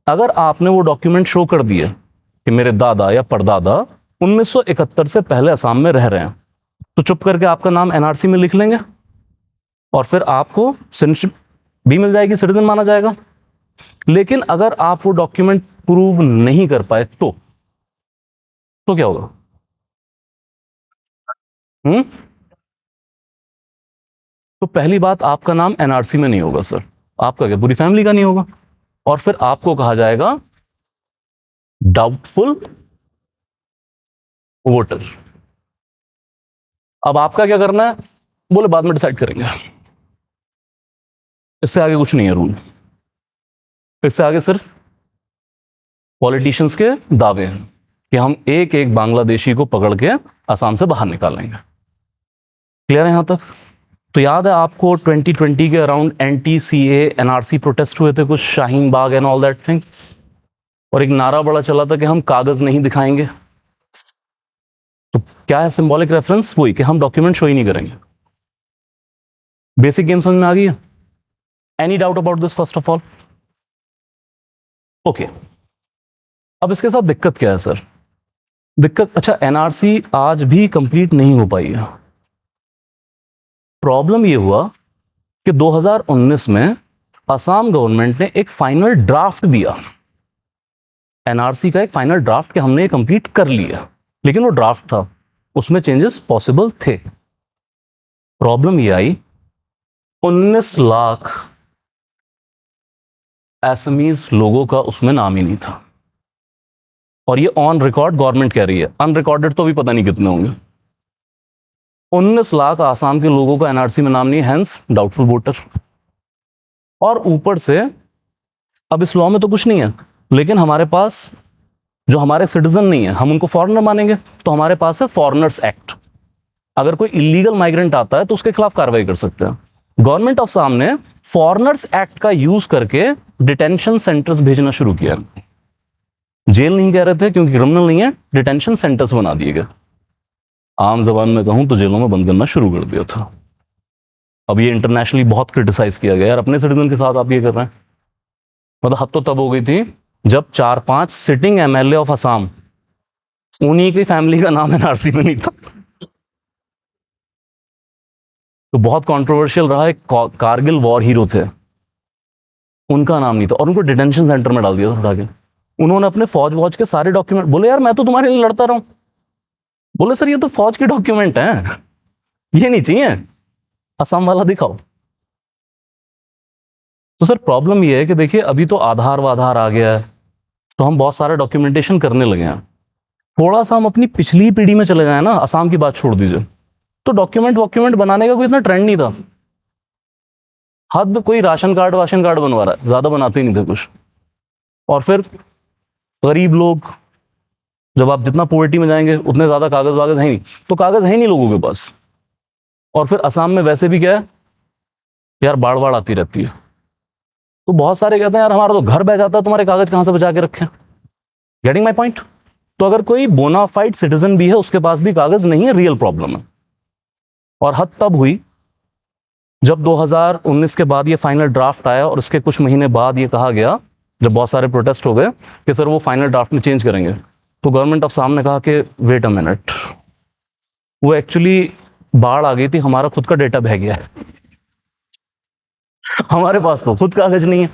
अगर आपने वो डॉक्यूमेंट शो कर दिए कि मेरे दादा या परदादा 1971 से पहले असम में रह रहे हैं, तो चुप करके आपका नाम एनआरसी में लिख लेंगे और फिर आपको सिटीजनशिप भी मिल जाएगी, सिटीजन माना जाएगा। लेकिन अगर आप वो डॉक्यूमेंट प्रूव नहीं कर पाए तो क्या होगा? हम्म तो पहली बात, आपका नाम एनआरसी में नहीं होगा सर, आपका क्या पूरी फैमिली का नहीं होगा, और फिर आपको कहा जाएगा डाउटफुल वोटर। अब आपका क्या करना है, बोले बाद में डिसाइड करेंगे। इससे आगे कुछ नहीं है रूल, इससे आगे सिर्फ पॉलिटिशियंस के दावे हैं कि हम एक एक बांग्लादेशी को पकड़ के असम से बाहर निकालेंगे। क्लियर है यहां तक? तो याद है आपको 2020 के अराउंड एंटी-सीए एनआरसी प्रोटेस्ट हुए थे कुछ, Shaheen Bagh and all that thing, और एक नारा बड़ा चला था कि हम कागज नहीं दिखाएंगे। तो क्या है सिंबॉलिक रेफरेंस? वही कि हम डॉक्यूमेंट शो ही नहीं करेंगे। बेसिक गेम समझ में आ गई है? Any doubt about this first of all? Okay, अब इसके साथ दिक्कत क्या है सर? दिक्कत, अच्छा एनआरसी आज भी कंप्लीट नहीं हो पाई है। प्रॉब्लम ये हुआ कि 2019 में असम गवर्नमेंट ने एक फाइनल ड्राफ्ट दिया एनआरसी का, एक फाइनल ड्राफ्ट कि हमने कंप्लीट कर लिया, लेकिन वो ड्राफ्ट था, उसमें चेंजेस पॉसिबल थे। प्रॉब्लम ये आई 19 लाख एसएमईज लोगों का उसमें नाम ही नहीं था, और ये ऑन रिकॉर्ड गवर्नमेंट कह रही है, अनरिकॉर्डेड तो भी पता नहीं कितने होंगे। 19 लाख आसाम के लोगों का एनआरसी में नाम नहीं, हैंस डाउटफुल वोटर। और ऊपर से अब इस लॉ में तो कुछ नहीं है, लेकिन हमारे पास जो हमारे सिटीजन नहीं है, हम उनको फॉरेनर मानेंगे, तो हमारे पास है फॉरेनर्स एक्ट। अगर कोई इलीगल माइग्रेंट आता है तो उसके खिलाफ कार्रवाई कर सकते हैं। गवर्नमेंट ऑफ असम ने फॉरेनर्स एक्ट का यूज करके डिटेंशन सेंटर्स भेजना शुरू किया। जेल नहीं कह रहे थे क्योंकि क्रिमिनल नहीं है, डिटेंशन सेंटर्स बना दिए गए। आम जबान में कहूं तो जेलों में बंद करना शुरू कर दिया था। अब ये इंटरनेशनली बहुत क्रिटिसाइज किया गया, यार अपने सिटीजन के साथ आप ये कर रहे हैं। मतलब हद तो तब हो गई थी जब 4-5 सिटिंग एमएलए ऑफ असम, उन्हीं की फैमिली का नाम एनआरसी में नहीं था। तो बहुत कंट्रोवर्शियल रहा। एक कारगिल वॉर हीरो थे, उनका नाम नहीं था, और उनको डिटेंशन सेंटर में डाल दिया था उठा के। उन्होंने अपने फौज वॉज के सारे डॉक्यूमेंट, बोले यार मैं तो तुम्हारे लिए लड़ता रहा हूं। बोले सर ये तो फौज के डॉक्यूमेंट हैं, ये नहीं चाहिए, असम वाला दिखाओ। तो सर प्रॉब्लम ये है कि देखिए अभी तो आधार वाधार आ गया है, तो हम बहुत सारा डॉक्यूमेंटेशन करने लगे हैं। थोड़ा सा हम अपनी पिछली पीढ़ी में चले जाए ना, असम की बात छोड़ दीजिए, तो डॉक्यूमेंट बनाने का कोई इतना ट्रेंड नहीं था। हद कोई राशन कार्ड बनवा रहा है, ज्यादा बनाते ही नहीं थे कुछ। और फिर गरीब लोग, जब आप जितना पॉवर्टी में जाएंगे उतने ज्यादा कागज वागज है नहीं, तो कागज है नहीं लोगों के पास। और फिर असम में वैसे भी क्या है यार, बाढ़ बाढ़ आती रहती है, तो बहुत सारे कहते हैं यार हमारा तो घर बह जाता है, तुम्हारे कागज कहां से बचा के रखें। Getting my point? तो अगर कोई बोनाफाइड सिटीजन भी है, उसके पास भी कागज नहीं है, रियल प्रॉब्लम है। और हद तब हुई जब 2019 के बाद ये फाइनल ड्राफ्ट आया, और उसके कुछ महीने बाद ये कहा गया, जब बहुत सारे प्रोटेस्ट हो गए कि सर वो फाइनल ड्राफ्ट में चेंज करेंगे, तो गवर्नमेंट ऑफ असम ने कहा कि वेट अ मिनट, वो एक्चुअली बाढ़ आ गई थी, हमारा खुद का डेटा बह गया है। हमारे पास तो खुद कागज नहीं है।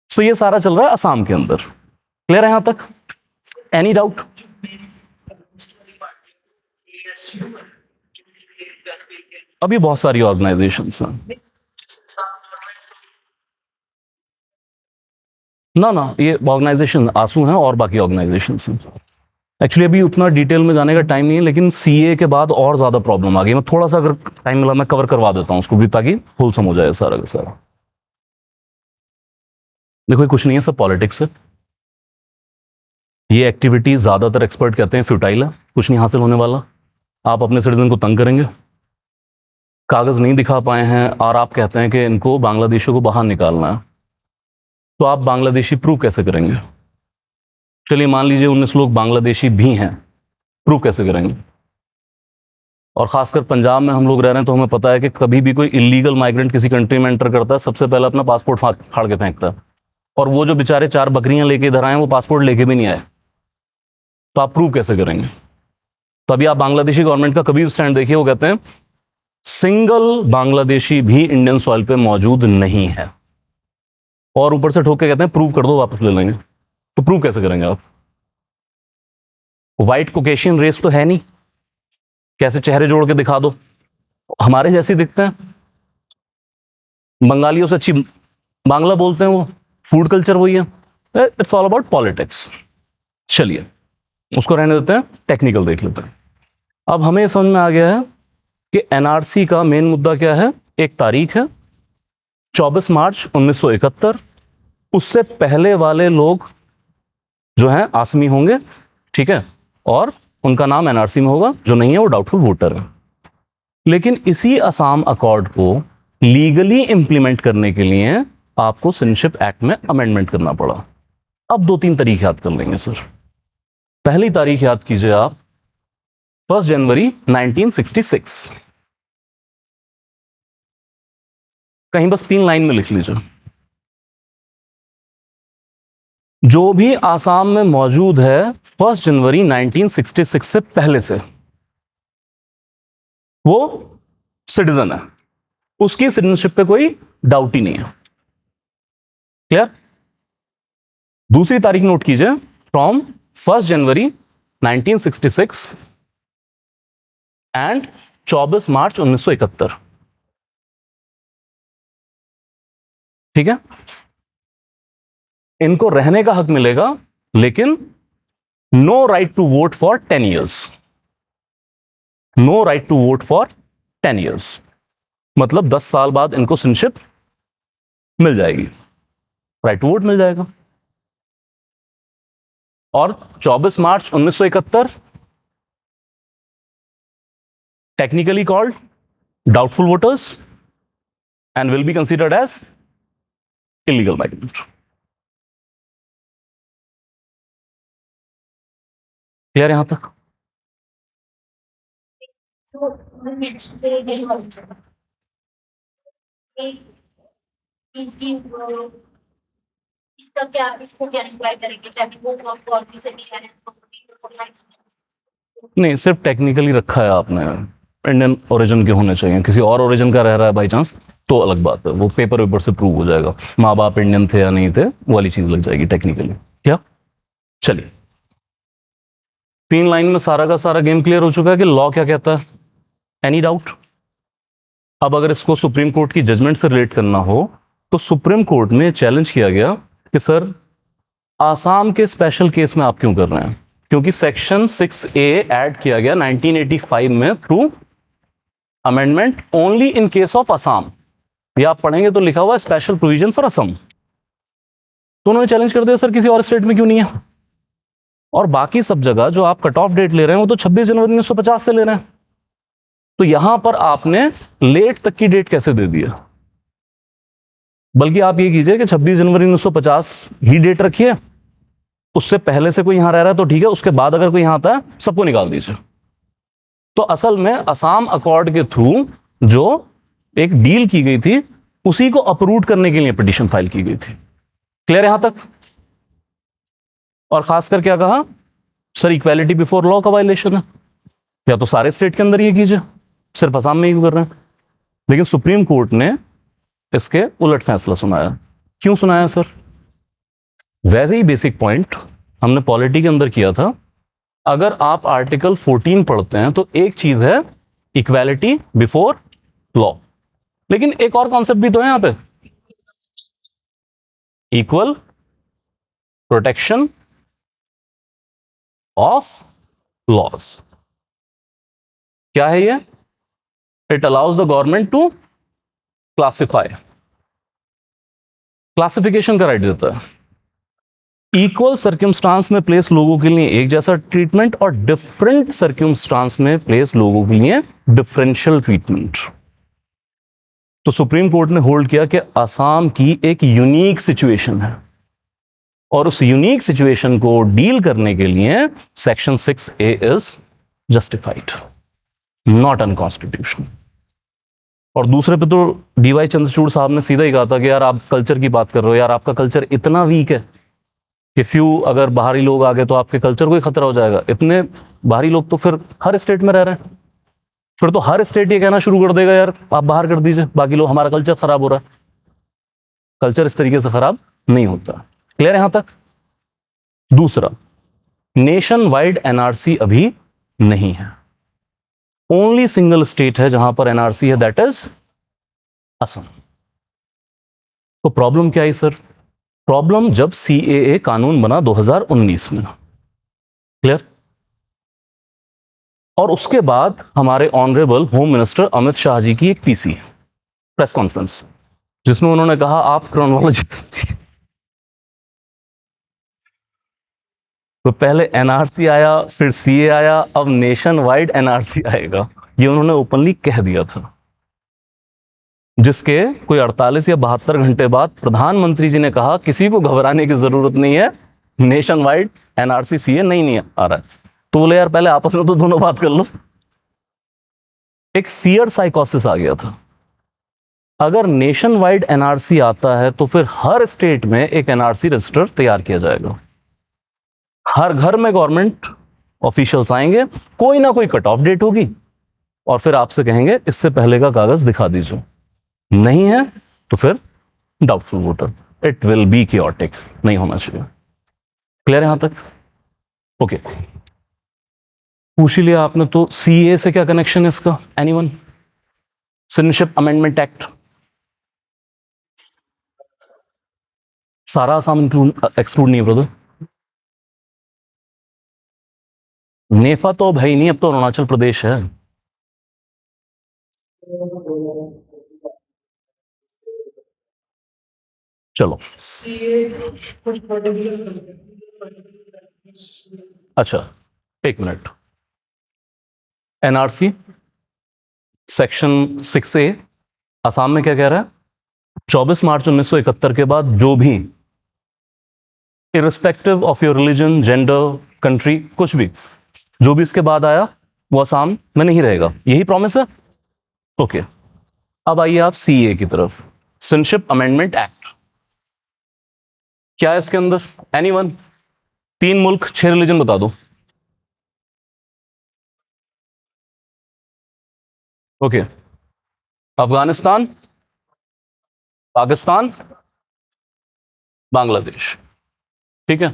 सो ये सारा चल रहा है असम के अंदर। क्लियर है यहां तक? Any doubt? अभी बहुत सारी ऑर्गेनाइजेशंस हैं। ना ना, ये ऑर्गेनाइजेशन आंसू हैं और बाकी ऑर्गेनाइजेशंस हैं। एक्चुअली अभी उतना डिटेल में जाने का टाइम नहीं है, लेकिन सीए के बाद और ज्यादा प्रॉब्लम आ गई। मैं थोड़ा सा अगर टाइम मिला मैं कवर करवा देता हूँ उसको भी, ताकि फुल सम हो जाए सारा का सारा। देखो ये कुछ नहीं है, सब पॉलिटिक्स है। ये एक्टिविटी ज्यादातर एक्सपर्ट कहते हैं फ्यूटाइल है, कुछ नहीं हासिल होने वाला। आप अपने सिटीजन को तंग करेंगे, कागज नहीं दिखा पाए हैं और आप कहते हैं कि इनको बांग्लादेशियों को बाहर निकालना है, तो आप बांग्लादेशी प्रूव कैसे करेंगे? चलिए मान लीजिए 19 लोग बांग्लादेशी भी हैं, प्रूव कैसे करेंगे? और खासकर पंजाब में हम लोग रह रहे हैं तो हमें पता है कि कभी भी कोई इलीगल माइग्रेंट किसी कंट्री में एंटर करता है, सबसे पहले अपना पासपोर्ट फाड़ के फेंकता है। और वो जो बेचारे 4 बकरियां लेके इधर आए वो पासपोर्ट लेके भी नहीं आए, तो आप प्रूव कैसे करेंगे? तभी आप बांग्लादेशी गवर्नमेंट का कभी भी स्टैंड देखिए, वो कहते हैं सिंगल बांग्लादेशी भी इंडियन सॉइल पे मौजूद नहीं है, और ऊपर से ठोक के कहते हैं प्रूव कर दो वापस ले लेंगे। तो प्रूव कैसे करेंगे आप? व्हाइट कोकेशियन रेस तो है नहीं, कैसे चेहरे जोड़ के दिखा दो? हमारे जैसे दिखते हैं, बंगालियों से अच्छी बांग्ला बोलते हैं, वो फूड कल्चर वही है। It's all about politics. चलिए उसको रहने देते हैं, टेक्निकल देख लेते हैं। अब हमें समझ में आ गया है कि एनआरसी का मेन मुद्दा क्या है। एक तारीख है 24 मार्च 1971, उससे पहले वाले लोग जो हैं आसमी होंगे, ठीक है, और उनका नाम एनआरसी में होगा, जो नहीं है वो डाउटफुल वोटर है। लेकिन इसी असम अकॉर्ड को लीगली इंप्लीमेंट करने के लिए आपको सिटीजनशिप एक्ट में अमेंडमेंट करना पड़ा। अब 2-3 तारीख याद कर लेंगे सर। पहली तारीख याद कीजिए आप, 1 जनवरी 1966। कहीं बस 3 लाइन में लिख लीजिए। जो भी आसाम में मौजूद है 1 जनवरी 1966 से पहले से, वो सिटीजन है, उसकी सिटीजनशिप पे कोई डाउट ही नहीं है। क्लियर? दूसरी तारीख नोट कीजिए, फ्रॉम 1 जनवरी 1966 एंड 24 मार्च 1971। ठीक है, इनको रहने का हक मिलेगा, लेकिन no right to vote for 10 years. No right to vote for 10 years मतलब 10 साल बाद इनको सिटीजनशिप मिल जाएगी, राइट टू वोट मिल जाएगा। और 24 March 1971 technically called doubtful voters and will be considered as illegal migrant. Clear यहां तक? इसका क्या, इसको क्या अप्लाई करेंगे, चाहे वो फॉर्म से भी है नहीं, सिर्फ टेक्निकली रखा है आपने, इंडियन ओरिजिन के होने चाहिए। किसी और ओरिजिन का रह रहा है बाई चांस तो अलग बात है, वो पेपर वेपर से प्रूव हो जाएगा, माँ बाप इंडियन थे या नहीं थे वो वाली चीज लग जाएगी टेक्निकली। क्या? चलिए 3 लाइन में सारा का सारा गेम क्लियर हो चुका है कि लॉ क्या कहता है। Any doubt? अब अगर इसको सुप्रीम कोर्ट की जजमेंट से रिलेट करना हो तो सुप्रीम कोर्ट में चैलेंज किया गया कि सर आसाम के स्पेशल केस में आप क्यों कर रहे हैं, क्योंकि सेक्शन 6A ऐड किया गया 1985 में through amendment only in case of Assam. ये आप पढ़ेंगे तो लिखा हुआ है स्पेशल प्रोविजन फॉर असम। तो उन्होंने चैलेंज कर दिया सर किसी और स्टेट में क्यों नहीं है। और बाकी सब जगह जो आप कट ऑफ डेट ले रहे हैं वो तो 26 जनवरी 1950 से ले रहे हैं, तो यहां पर आपने लेट तक की डेट कैसे दे दिया? बल्कि आप ये कीजिए कि 26 जनवरी 1950 ही डेट रखिए, उससे पहले से कोई यहां रह रहा है तो ठीक है, उसके बाद अगर कोई यहां आता है सबको निकाल दीजिए। तो असल में असम अकॉर्ड के थ्रू जो एक डील की गई थी उसी को अप्रूव करने के लिए पिटीशन फाइल की गई थी। क्लियर यहां तक? और खासकर क्या कहा सर, इक्वालिटी बिफोर लॉ का वायलेशन है, या तो सारे स्टेट के अंदर ये कीजिए, सिर्फ असम में ही कर रहे हैं। लेकिन सुप्रीम कोर्ट ने इसके उलट फैसला सुनाया। क्यों सुनाया सर? वैसे ही बेसिक पॉइंट हमने पॉलिटी के अंदर किया था। अगर आप आर्टिकल 14 पढ़ते हैं तो एक चीज है इक्वालिटी बिफोर लॉ, लेकिन एक और कॉन्सेप्ट भी तो है यहां पे, इक्वल प्रोटेक्शन ऑफ लॉज। क्या है ये? It allows the government to classify, classification का राइट देता है। इक्वल सर्कमस्टांस में प्लेस लोगों के लिए एक जैसा ट्रीटमेंट और डिफरेंट सर्कमस्टांस में प्लेस लोगों के लिए डिफरेंशियल ट्रीटमेंट। तो सुप्रीम कोर्ट ने होल्ड किया कि असम की एक यूनिक सिचुएशन है और उस यूनिक सिचुएशन को डील करने के लिए section 6A is justified, not unconstitutional. और दूसरे पे तो डीवाई चंद्रचूड़ साहब ने सीधा ही कहा था कि यार आप कल्चर की बात कर रहे हो, यार आपका कल्चर इतना वीक है कि फ्यू अगर बाहरी लोग आ गए तो आपके कल्चर को ही खतरा हो जाएगा। इतने बाहरी लोग तो फिर हर स्टेट में रह रहे हैं, फिर तो हर स्टेट ये कहना शुरू कर देगा यार आप बाहर कर दीजिए, बाकी लोग, हमारा कल्चर खराब हो रहा है। कल्चर इस तरीके से खराब नहीं होता। क्लियर है यहां तक? दूसरा, नेशन वाइड एनआरसी अभी नहीं है, ओनली सिंगल स्टेट है जहां पर एनआरसी है, दैट इज असम। तो प्रॉब्लम क्या है सर? प्रॉब्लम जब सीएए कानून बना 2019 में, क्लियर, और उसके बाद हमारे honourable home minister Amit Shah ji की एक पीसी प्रेस कॉन्फ्रेंस, जिसमें उन्होंने कहा आप क्रोनोलॉजी तो पहले एनआरसी आया, फिर सीए आया, अब नेशन वाइड एनआरसी आएगा, ये उन्होंने ओपनली कह दिया था। जिसके कोई 48 या 72 घंटे बाद प्रधानमंत्री जी ने कहा किसी को घबराने की जरूरत नहीं है, नेशन वाइड एनआरसी सीए नहीं आ रहा है। तो बोले यार पहले आपस में तो दोनों बात कर लो। एक फियर साइकोसिस आ गया था। अगर नेशन वाइड एनआरसी आता है तो फिर हर स्टेट में एक एनआरसी रजिस्टर तैयार किया जाएगा, हर घर में गवर्नमेंट ऑफिशियल्स आएंगे, कोई ना कोई कट ऑफ डेट होगी और फिर आपसे कहेंगे इससे पहले का कागज दिखा दीजिए, नहीं है तो फिर doubtful voter. It will B chaotic, नहीं होना चाहिए। क्लियर है यहां तक? ओके, पूछ ही लिया आपने तो सीए से क्या कनेक्शन है इसका? एनीवन? सिटीजनशिप अमेंडमेंट एक्ट, सारा आसाम एक्सक्लूड नहीं है ब्रदर। नेफा तो भाई नहीं, अब तो अरुणाचल प्रदेश है। चलो अच्छा, एक minute. NRC section 6A Assam में क्या कह रहा है? 24 मार्च 1971 के बाद जो भी irrespective of your religion, gender, country, कुछ भी जो भी इसके बाद आया वो असम में नहीं रहेगा, यही प्रॉमिस है। ओके, अब आइए आप सीए की तरफ। सिटीजनशिप अमेंडमेंट एक्ट क्या है इसके अंदर? एनीवन? 3 मुल्क 6 रिलीजन बता दो। ओके, अफगानिस्तान, पाकिस्तान, बांग्लादेश, ठीक है।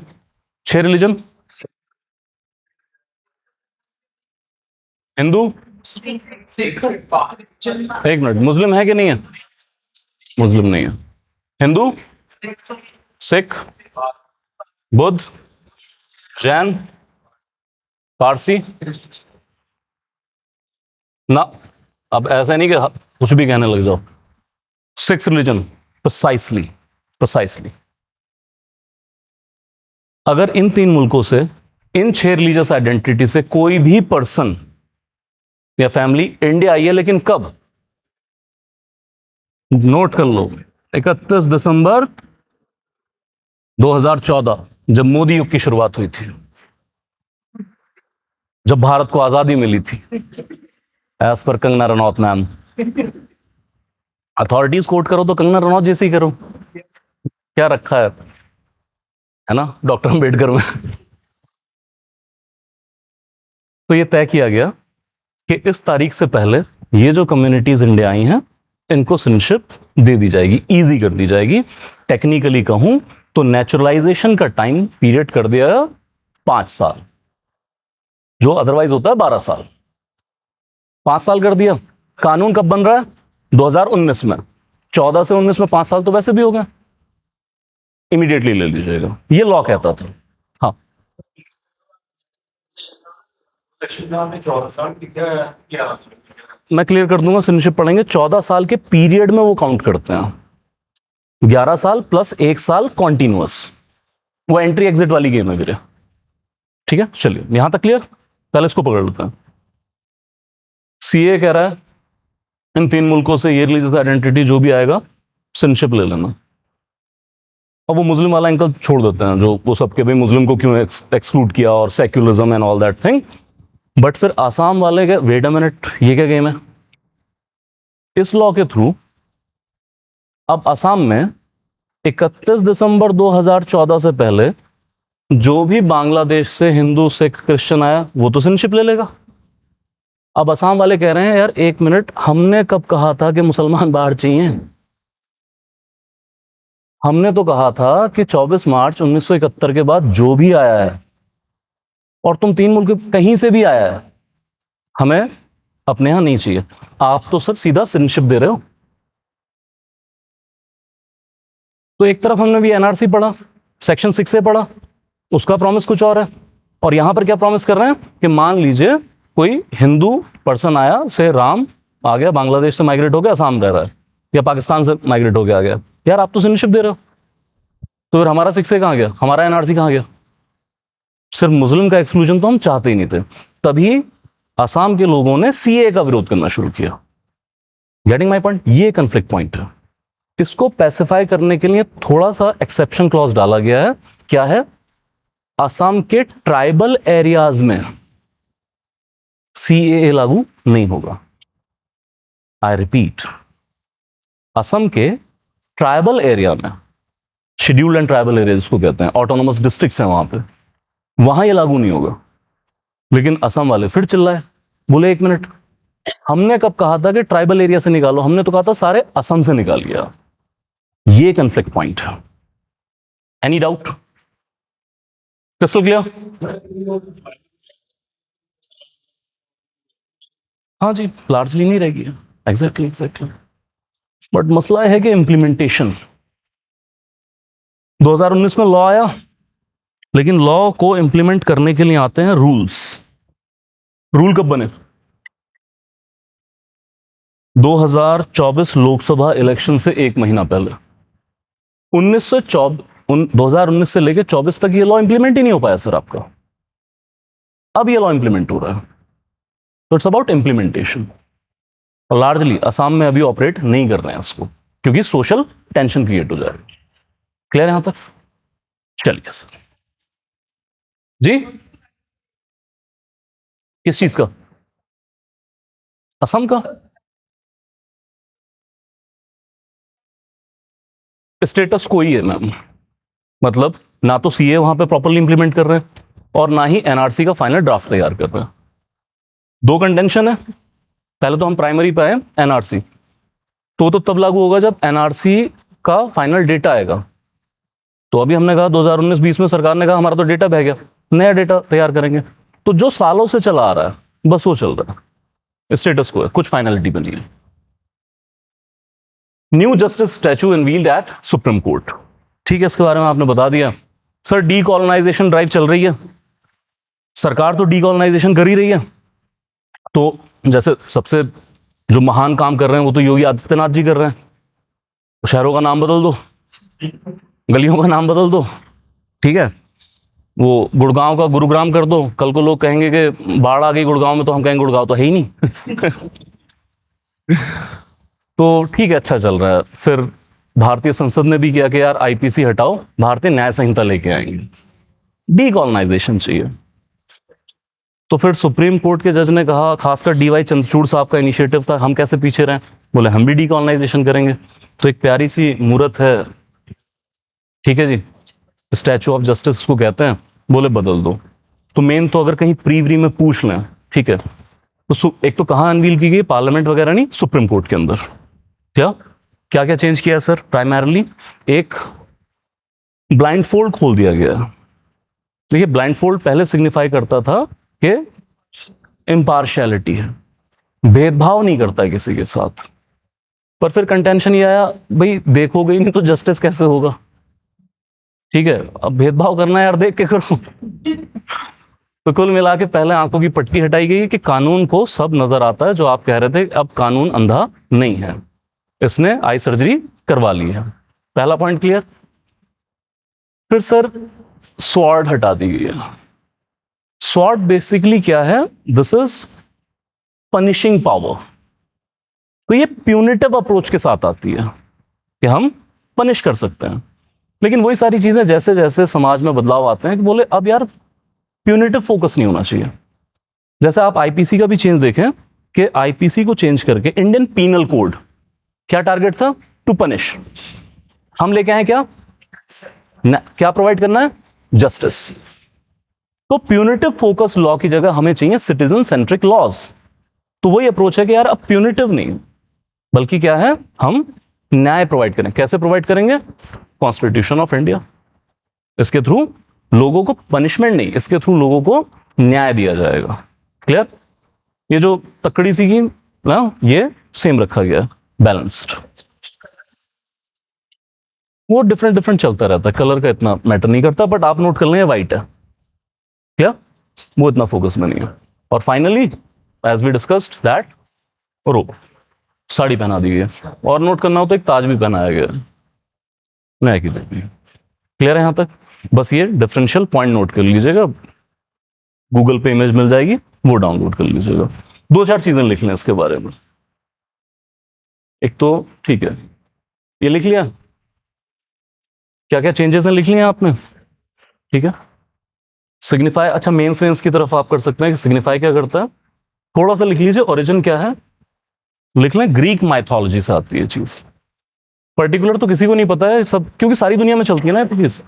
6 रिलीजन। हिंदू, एक मिनट, मुस्लिम है कि नहीं है? मुस्लिम नहीं है। हिंदू, सिख, बुद्ध, जैन, पारसी ना। अब ऐसा नहीं कि कुछ भी कहने लग जाओ। 6 रिलीजन, प्रिसाइसली। अगर इन 3 मुल्कों से, इन 6 रिलीजियस आइडेंटिटी से कोई भी पर्सन या फैमिली इंडिया आई है, लेकिन कब? नोट कर लो, 31 दिसंबर 2014, जब मोदी युग की शुरुआत हुई थी, जब भारत को आजादी मिली थी, as per Kangana Ranaut ma'am. Authorities quote करो तो कंगना रनौत जैसे ही करो, क्या रखा है ना डॉक्टर अंबेडकर में। तो ये तय किया गया कि इस तारीख से पहले ये जो कम्युनिटीज इंडिया आई हैं इनको सिटीजनशिप दे दी जाएगी, इजी कर दी जाएगी। टेक्निकली कहूं तो नेचुरलाइजेशन का टाइम पीरियड कर दिया 5 साल, जो अदरवाइज होता है 12 साल, 5 साल कर दिया। कानून कब बन रहा है? 2019 में। 14 से 19 में 5 साल तो वैसे भी हो गए, इमीडिएटली ले लीजिएगा, ये लॉ कहता था। हाँ, मैं क्लियर कर दूंगा, सिटीजनशिप पढ़ेंगे। 14 साल के पीरियड में वो काउंट करते हैं, 11 साल प्लस 1 साल कॉन्टिन्यूअस, वो एंट्री एग्जिट वाली गेम है मेरे। ठीक है, चलिए यहां तक क्लियर। पहले इसको पकड़ लेते हैं। सीए कह रहा है इन 3 मुल्कों से ये रिलीजियस आइडेंटिटी जो भी आएगा सिटीजनशिप ले लेना। अब वो मुस्लिम वाला एंकल छोड़ देते हैं, जो वो सबके भाई मुस्लिम को क्यों एक्सक्लूड किया और secularism and all that thing. But फिर आसाम वाले के वेट अ मिनट, ये क्या गेम है? इस लॉ के थ्रू अब आसाम में 31 दिसंबर 2014 से पहले जो भी बांग्लादेश से हिंदू सिख क्रिश्चियन आया वो तो सिटीजनशिप ले लेगा। अब आसाम वाले कह रहे हैं यार एक मिनट, हमने कब कहा था कि मुसलमान बाहर चाहिए? हमने तो कहा था कि 24 मार्च 1971 के बाद जो भी आया है, और तुम 3 मुल्क कहीं से भी आया है, हमें अपने यहां नहीं चाहिए। आप तो सर सीधा सिटीजनशिप दे रहे हो। तो एक तरफ हमने भी एनआरसी पढ़ा, सेक्शन 6 से पढ़ा, उसका प्रॉमिस कुछ और है, और यहां पर क्या प्रॉमिस कर रहे हैं कि मान लीजिए कोई हिंदू पर्सन आया, से राम आ गया, बांग्लादेश से माइग्रेट हो गया, आसाम रह रहा है, या पाकिस्तान से माइग्रेट हो गया आ गया, यार आप तो सिटीजनशिप दे रहे हो, तो फिर हमारा 6 से कहां गया, हमारा एनआरसी कहां गया? सिर्फ मुस्लिम का एक्सक्लूजन तो हम चाहते ही नहीं थे। तभी आसाम के लोगों ने सीए का विरोध करना शुरू किया। Getting my point? ये कंफ्लिक्ट पॉइंट है। इसको पैसिफाई करने के लिए थोड़ा सा एक्सेप्शन क्लॉज डाला गया है। क्या है? असम के ट्राइबल एरियाज में सीएए लागू नहीं होगा। आई रिपीट, असम के ट्राइबल एरिया में, शेड्यूल्ड एंड ट्राइबल एरिया जिसको कहते हैं, ऑटोनोमस डिस्ट्रिक्ट्स हैं वहां पे, वहां ये लागू नहीं होगा। लेकिन असम वाले फिर चिल्लाए, बोले एक मिनट, हमने कब कहा था कि ट्राइबल एरिया से निकालो? हमने तो कहा था सारे असम से निकाल गया। ये कंफ्लिक्ट पॉइंट है। Any doubt? Crystal clear? हाँ जी, लार्जली नहीं रहेगी। एग्जैक्टली। बट मसला है कि इंप्लीमेंटेशन, 2019 में लॉ आया, लेकिन लॉ को इंप्लीमेंट करने के लिए आते हैं रूल्स। रूल कब बने? 2024 लोकसभा इलेक्शन से 1 महीना पहले। 2019 से लेकर 24 तक ये लॉ इंप्लीमेंट ही नहीं हो पाया सर आपका। अब ये लॉ इंप्लीमेंट हो रहा है, तो it's about implementation. Largely Assam में अभी ऑपरेट नहीं कर रहे हैं इसको, क्योंकि सोशल टेंशन क्रिएट हो जाएगा। क्लियर यहां तक? चलिए सर जी, किस चीज का? असम का स्टेटस कोई है मैम, मतलब ना तो सीए वहां पे प्रॉपर्ली इंप्लीमेंट कर रहे हैं, और ना ही एनआरसी का फाइनल ड्राफ्ट तैयार कर रहे हैं। 2 कंटेंशन है। पहले तो हम प्राइमरी पे आए, एनआरसी तो तब लागू होगा जब एनआरसी का फाइनल डेटा आएगा। तो अभी हमने कहा 2019-20 में सरकार ने कहा हमारा तो डेटा बह गया, नया डेटा तैयार करेंगे। तो जो सालों से चला आ रहा है बस वो चल रहा है, स्टेटस को है, कुछ फाइनलिटी बनी है। New justice statue unveiled at Supreme Court. ठीक है, इसके बारे में आपने बता दिया। सर डीकॉलोनाइजेशन ड्राइव चल रही है, सरकार तो डीकॉलोनाइजेशन कर ही रही है। तो जैसे सबसे जो महान काम कर रहे हैं वो तो योगी आदित्यनाथ जी कर रहे हैं। शहरों का नाम बदल दो, गलियों का नाम बदल दो, ठीक है, वो गुड़गांव का गुरुग्राम कर दो। कल को लोग कहेंगे कि बाढ़ आ गई गुड़गांव में, तो हम कहेंगे गुड़गांव तो है ही नहीं। तो ठीक है, अच्छा चल रहा है। फिर भारतीय संसद ने भी किया कि यार आईपीसी हटाओ, भारतीय न्याय संहिता लेके आएंगे। डीकॉलोनाइजेशन चाहिए। तो फिर सुप्रीम कोर्ट के जज ने कहा, खासकर डीवाई चंद्रचूड़ साहब का इनिशिएटिव था, हम कैसे पीछे रहें, बोले हम भी डीकॉलोनाइजेशन करेंगे। तो एक प्यारी सी मूर्त है, ठीक है जी, स्टैचू ऑफ जस्टिस को कहते हैं, बोले बदल दो। तो मेन तो अगर कहीं प्रीवरी में पूछ लें, ठीक है, तो एक तो कहाँ अनवील की गई, पार्लियामेंट वगैरह नहीं, सुप्रीम कोर्ट के अंदर। क्या क्या क्या चेंज किया सर? प्राइमरली एक ब्लाइंड फोल्ड खोल दिया गया। देखिए ब्लाइंड फोल्ड पहले सिग्निफाई करता था कि इम्पार्शियलिटी है, भेदभाव नहीं करता है किसी के साथ। पर फिर कंटेंशन ये आया, भाई देखोगे ही नहीं तो जस्टिस कैसे होगा? ठीक है, अब भेदभाव करना है यार, देख के करो। तो कुल मिला के पहले आंखों की पट्टी हटाई गई कि कानून को सब नजर आता है, जो आप कह रहे थे अब कानून अंधा नहीं है, इसने आई सर्जरी करवा ली है। पहला पॉइंट क्लियर। फिर सर स्वॉर्ड हटा दी गई है। स्वॉर्ड बेसिकली क्या है? This is punishing power. तो ये प्यूनिटिव अप्रोच के साथ आती है कि हम पनिश कर सकते हैं। लेकिन वही सारी चीजें जैसे जैसे समाज में बदलाव आते हैं कि बोले अब यार प्यूनिटिव फोकस नहीं होना चाहिए। जैसे आप आईपीसी का भी चेंज देखें कि आईपीसी को चेंज करके इंडियन पीनल कोड क्या टारगेट था? To punish. हम लेके आए क्या? क्या प्रोवाइड करना है? जस्टिस। तो प्यूनिटिव फोकस लॉ की जगह हमें चाहिए सिटीजन सेंट्रिक लॉज। तो वही अप्रोच है कि यार अब प्यूनिटिव नहीं, बल्कि क्या है, हम न्याय प्रोवाइड करें। कैसे प्रोवाइड करेंगे? Constitution of India. इसके थ्रू लोगों को पनिशमेंट नहीं, इसके थ्रू लोगों को न्याय दिया जाएगा। क्लियर? ये जो तकड़ी सी की ना, ये सेम रखा गया, बैलेंस्ड। वो डिफरेंट डिफरेंट चलता रहता है, कलर का इतना मैटर नहीं करता, बट आप नोट कर लेंगे व्हाइट है क्या, वो इतना फोकस में नहीं है। और finally as we discussed that रो साड़ी पहना दी गई है, और नोट करना हो तो एक ताज भी पहनाया गया है नया की देखिए। क्लियर है यहां तक? बस ये डिफरेंशियल पॉइंट नोट कर लीजिएगा, गूगल पे इमेज मिल जाएगी, वो डाउनलोड कर लीजिएगा। दो चार चीजें लिख लें इसके बारे में। एक तो ठीक है, ये लिख लिया, क्या क्या चेंजेस हैं लिख लिया आपने, ठीक है। सिग्निफाई, अच्छा मेंस वेंस की तरफ आप कर सकते हैं कि सिग्निफाई क्या करता है, थोड़ा सा लिख लीजिए। ओरिजिन क्या है लिख लें, ग्रीक माइथोलॉजी से आती है चीज। पर्टिकुलर तो किसी को नहीं पता है सब, क्योंकि सारी दुनिया में चलती है ना ये चीज,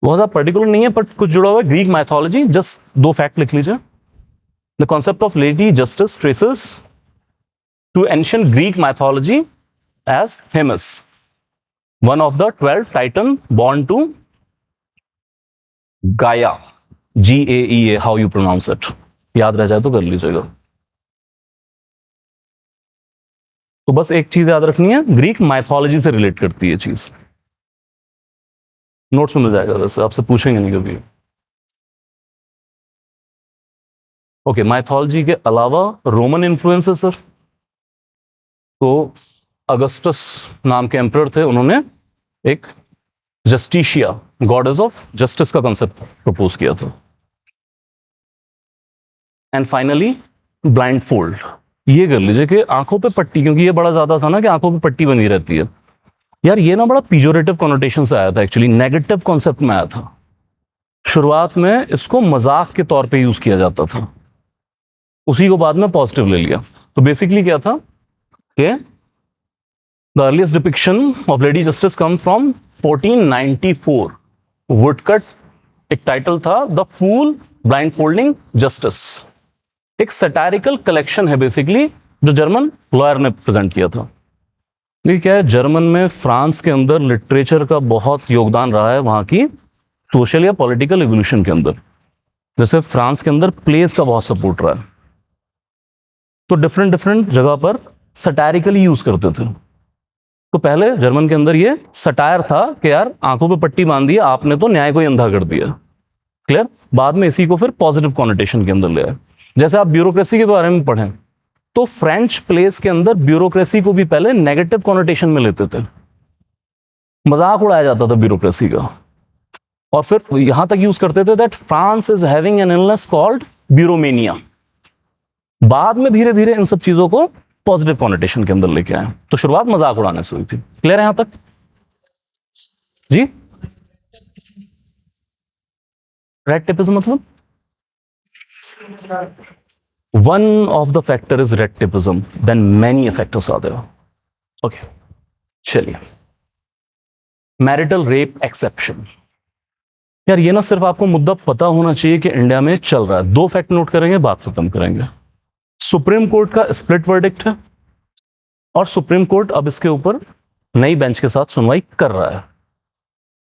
बहुत ज्यादा पर्टिकुलर नहीं है, बट कुछ जुड़ा हुआ है। ग्रीक माइथोलॉजी, जस्ट दो फैक्ट लिख लीजिए। The concept of lady justice traces to ancient Greek mythology as Themis, one of the 12 titan born to Gaia, GAEA, how you pronounce it, याद रह जाए तो कर लीजिएगा। तो बस एक चीज याद रखनी है, ग्रीक माइथोलॉजी से रिलेट करती है चीज। नोट्स में मिल जाएगा, वैसे आपसे पूछेंगे नहीं कभी। ओके, माइथोलॉजी के अलावा रोमन इन्फ्लुएंस है सर। तो अगस्टस नाम के एम्परर थे, उन्होंने एक जस्टिशिया, गॉडेस ऑफ जस्टिस का कंसेप्ट प्रपोज किया था। एंड फाइनली ब्लाइंड फोल्ड, ये कर लीजिए कि आंखों पे पट्टी, क्योंकि ये बड़ा ज्यादा था ना कि आंखों पे पट्टी बनी रहती है यार, ये ना बड़ा पिजोरेटिव कॉनोटेशन से आया था, एक्चुअली नेगेटिव कॉन्सेप्ट में आया था। शुरुआत में इसको मजाक के तौर पे यूज किया जाता था, उसी को बाद में पॉजिटिव ले लिया। तो बेसिकली क्या था कि the earliest depiction of lady justice come from 1494, woodcut, एक टाइटल था the fool blind folding justice, एक सटारिकल कलेक्शन है बेसिकली, जो जर्मन लॉयर ने प्रेजेंट किया था। ये क्या है, जर्मन में फ्रांस के अंदर लिटरेचर का बहुत योगदान रहा है वहां की सोशल या पॉलिटिकल एवोल्यूशन के अंदर। जैसे फ्रांस के अंदर प्लेस का बहुत सपोर्ट रहा है, तो डिफरेंट डिफरेंट जगह पर सटारिकली यूज करते थे। तो पहले जर्मन के अंदर ये सटायर था कि यार आंखों पे पट्टी बांध दी, आपने तो न्याय को ही अंधा कर दिया। क्लियर? बाद में इसी को फिर पॉजिटिव कॉनोटेशन के अंदर ले आए। जैसे आप ब्यूरोक्रेसी के बारे में पढ़ें, तो फ्रेंच प्लेस के अंदर ब्यूरोक्रेसी को भी पहले नेगेटिव कॉनोटेशन में लेते थे, मजाक उड़ाया जाता था ब्यूरोक्रेसी का, और फिर यहां तक यूज करते थे that France is having an illness called bureaumania. बाद में धीरे धीरे इन सब चीजों को पॉजिटिव कॉनोटेशन के अंदर लेके आए। तो शुरुआत मजाक उड़ाने से हुई थी। क्लियर है यहां तक जी? रेड टेपिज्म मतलब one of the factor is red tapism, then many factors are there. Okay, चलिए, मैरिटल रेप एक्सेप्शन। यार ये ना सिर्फ आपको मुद्दा पता होना चाहिए कि इंडिया में चल रहा है। दो फैक्ट नोट करेंगे, बात खत्म करेंगे। सुप्रीम कोर्ट का स्प्लिट वर्डिक्ट है, और सुप्रीम कोर्ट अब इसके ऊपर नई बेंच के साथ सुनवाई कर रहा है।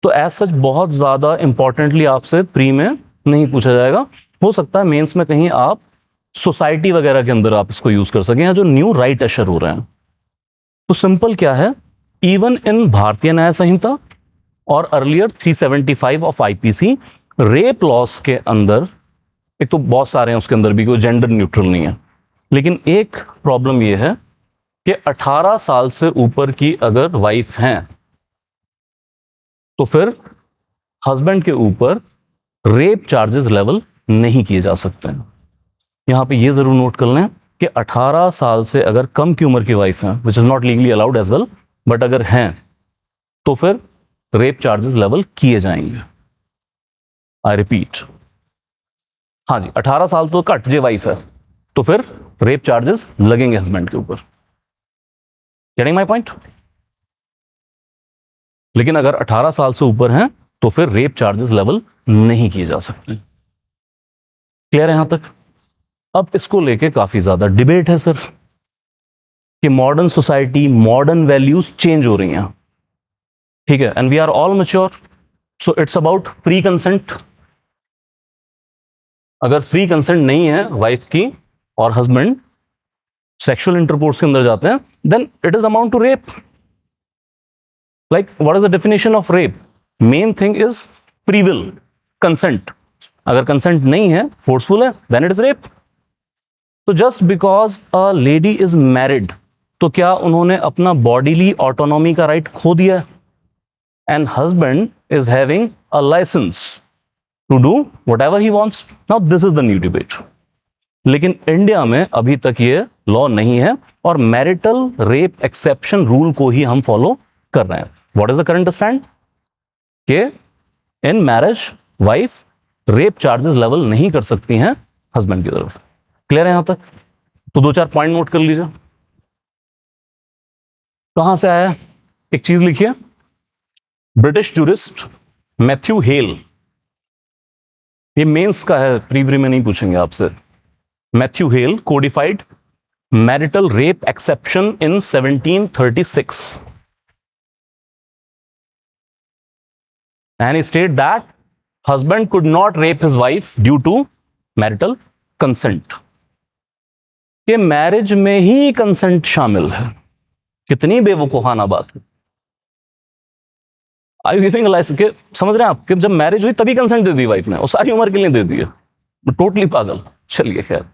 तो एज सच बहुत ज्यादा इंपॉर्टेंटली आपसे प्री में नहीं पूछा जाएगा। हो सकता है मेंस में कहीं आप सोसाइटी वगैरह के अंदर आप इसको यूज कर सकें, या जो न्यू राइट एशर हो रहे हैं। तो सिंपल क्या है, इवन इन भारतीय न्याय संहिता और earlier 375 of IPC, rape loss के अंदर एक तो बहुत सारे हैं, उसके अंदर भी कोई जेंडर न्यूट्रल नहीं है, लेकिन एक प्रॉब्लम यह है कि 18 साल से ऊपर की अगर वाइफ हैं तो फिर हस्बैंड के ऊपर रेप चार्जेस लेवल नहीं किए जा सकते हैं। यहां पे ये जरूर नोट कर लें कि 18 साल से अगर कम की उम्र की वाइफ हैं, which is not legally allowed as well, but अगर हैं तो फिर रेप चार्जेस लेवल किए जाएंगे। आई रिपीट, हाँ जी, 18 साल तो कट जे वाइफ है तो फिर रेप चार्जेस लगेंगे हस्बैंड के ऊपर। Getting my point? लेकिन अगर 18 साल से ऊपर हैं तो फिर रेप चार्जेस लेवल नहीं किए जा सकते। क्लियर है यहां तक? अब इसको लेके काफी ज्यादा डिबेट है सर, कि modern society, modern values change हो रही हैं, ठीक है, and we are all mature, so it's about free consent. अगर फ्री कंसेंट नहीं है वाइफ की और हस्बैंड सेक्सुअल इंटरकोर्स के अंदर जाते हैं, then it is amount to rape. Like what is the definition of rape? Main thing is free will, consent. अगर कंसेंट नहीं है, फोर्सफुल है, देन इट इज रेप। तो just because a lady is married, तो क्या उन्होंने अपना बॉडीली ऑटोनॉमी का राइट खो दिया है? And husband is having a licence to do whatever he wants. Now this is the new debate. लेकिन इंडिया में अभी तक ये लॉ नहीं है और मैरिटल रेप एक्सेप्शन रूल को ही हम फॉलो कर रहे हैं। What is the current stand? कि in marriage wife rape charges level नहीं कर सकती हैं हस्बैंड की तरफ। क्लियर है यहां तक? तो दो चार पॉइंट नोट कर लीजिए। कहां से आया है? एक चीज लिखिए, ब्रिटिश जूरिस्ट मैथ्यू हेल, ये मेंस का है, प्रीवरी में नहीं पूछेंगे आपसे। Matthew hello codified marital rape exception in 1736 and he stated that husband could not rape his wife due to marital consent। कि मैरिज में ही कंसेंट शामिल है। कितनी बेवकूफाना बात है। आई यू गिविंग लाइसेंस के, समझ रहे हैं आप, कि जब मैरिज हुई तभी कंसेंट दे दी वाइफ ने और सारी उम्र के लिए दे दी है। टोटली पागल। चलिए खैर,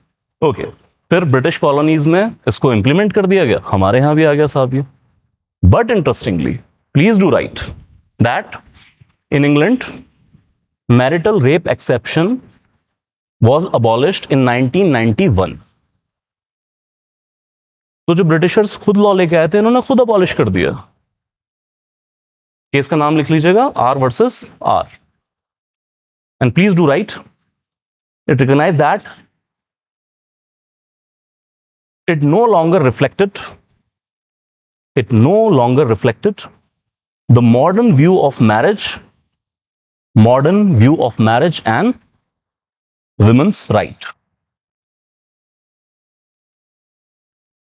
ओके। फिर ब्रिटिश कॉलोनीज में इसको इंप्लीमेंट कर दिया गया, हमारे यहां भी आ गया साहब ये। But interestingly, please do right that in England, marital rape exception was abolished in 1991। तो जो ब्रिटिशर्स खुद लॉ लेके आए थे, इन्होंने खुद अबॉलिश कर दिया। केस का नाम लिख लीजिएगा, R versus R, and please do write it recognise that it no longer reflected the modern view of marriage and women's right.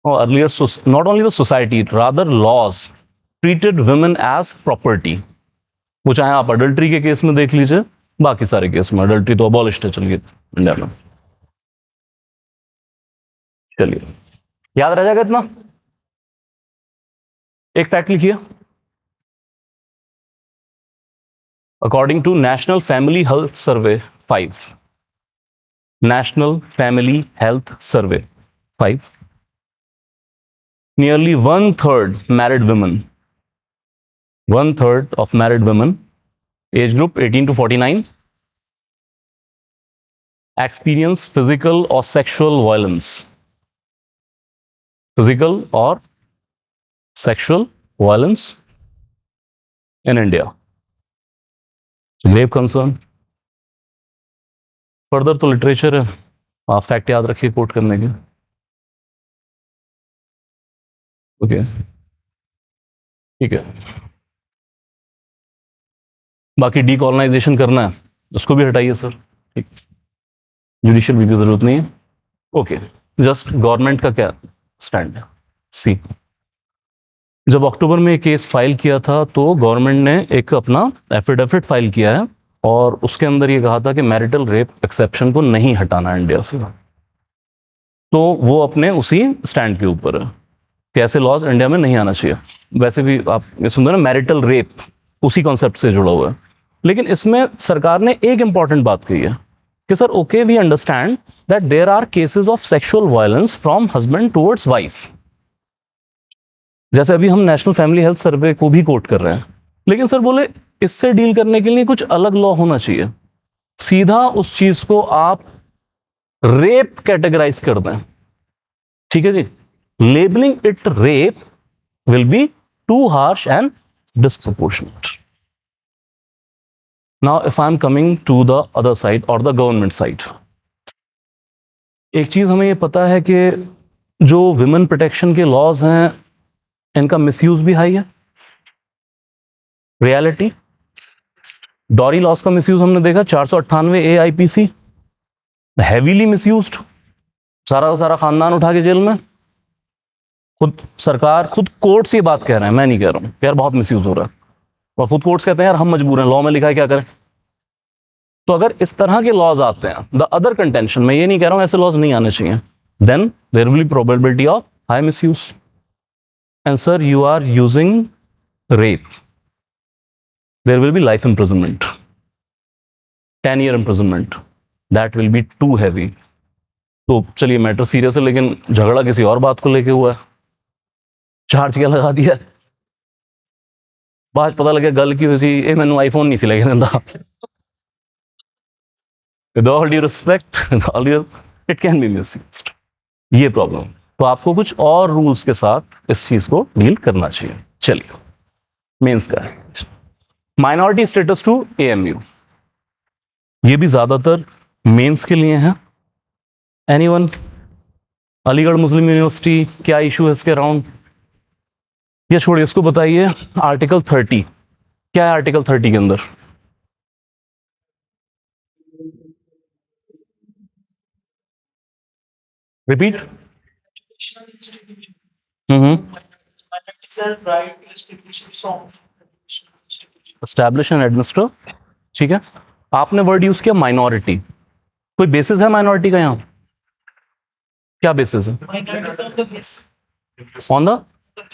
Or earlier, not only the society, rather laws treated women as property। वो चाहे आप अडल्ट्री के केस में देख लीजिए, बाकी सारे केस में, अडल्ट्री तो अबॉलिश्ड है, चलिए इंडिया में। चलिए, याद रह जाएगा इतना। एक फैक्ट लिखिए, according to National Family Health Survey 5, National Family Health Survey 5, nearly 1/3 married women, 1/3 of married women, age group 18 to 49, experience physical or sexual violence, physical or sexual violence in India। grave concern। Further तो लिटरेचर है, आप फैक्ट याद रखिए कोट करने के। ओके, ठीक है। बाकी डीकॉलोनाइजेशन करना है, उसको भी हटाइए सर, ठीक। जुडिशियल भी जरूरत नहीं है। ओके, जस्ट गवर्नमेंट का क्या स्टैंड है, सी। जब अक्टूबर में केस फाइल किया था तो गवर्नमेंट ने एक अपना एफिडेविट फाइल किया है और उसके अंदर ये कहा था कि मैरिटल रेप एक्सेप्शन को नहीं हटाना इंडिया से। तो वो अपने उसी स्टैंड के ऊपर है कि ऐसे लॉज इंडिया में नहीं आना चाहिए। वैसे भी आप ये सुनते हैं ना, मैरिटल रेप उसी कॉन्सेप्ट से जुड़ा हुआ है। लेकिन इसमें सरकार ने एक इंपॉर्टेंट बात कही है कि sir okay we understand that there are cases of sexual violence from husband towards wife, जैसे अभी हम नेशनल फैमिली हेल्थ सर्वे को भी कोट कर रहे हैं। लेकिन सर बोले इससे डील करने के लिए कुछ अलग लॉ होना चाहिए, सीधा उस चीज को आप रेप कैटेगराइज कर दें, ठीक है जी, labelling it rape will be too harsh and disproportionate. Now, if I'm coming to the other side or the government side, एक चीज हमें ये पता है कि जो विमेन प्रोटेक्शन के लॉज हैं इनका मिसयूज भी हाई है। रियलिटी डॉरी लॉज का मिसयूज हमने देखा 498 AIPC हैवीली मिसयूज्ड, सारा का सारा खानदान उठा के जेल में। खुद सरकार, खुद कोर्ट्स ये बात कह रहे हैं, मैं नहीं कह रहा हूं यार बहुत मिसयूज हो रहा है, और खुद कोर्ट्स कहते हैं यार हम मजबूर हैं, लॉ में लिखा है क्या करें। तो अगर इस तरह के लॉज आते हैं, द अदर कंटेंशन, मैं ये नहीं कह रहा हूं ऐसे लॉज नहीं आने चाहिए, then there will be probability of high misuse. And sir you are using rape, there will be life imprisonment, 10 year imprisonment, that will be too heavy. तो चलिए मैटर सीरियस है, लेकिन झगड़ा किसी और बात को लेके हुआ है, चार्ज क्या लगा दिया, बाद पता लगे गल की हुई ये मैंने आईफोन नहीं सी लगे दिंदा। With all due respect, it can be misused. ये प्रॉब्लम, तो आपको कुछ और रूल्स के साथ इस चीज को डील करना चाहिए। चलिए मेंस का है, माइनॉरिटी स्टेटस टू AMU, ये भी ज्यादातर मेंस के लिए है। एनीवन, अलीगढ़ मुस्लिम यूनिवर्सिटी क्या इशू है इसके अराउंड, ये छोड़िए, इसको बताइए। आर्टिकल 30 क्या है, आर्टिकल 30 के अंदर रिपीट। एस्टैब्लिश एंड एडमिनिस्टर, ठीक है। आपने वर्ड यूज किया माइनॉरिटी, कोई बेसिस है माइनॉरिटी का यहाँ, क्या बेसिस है ऑन द, क्या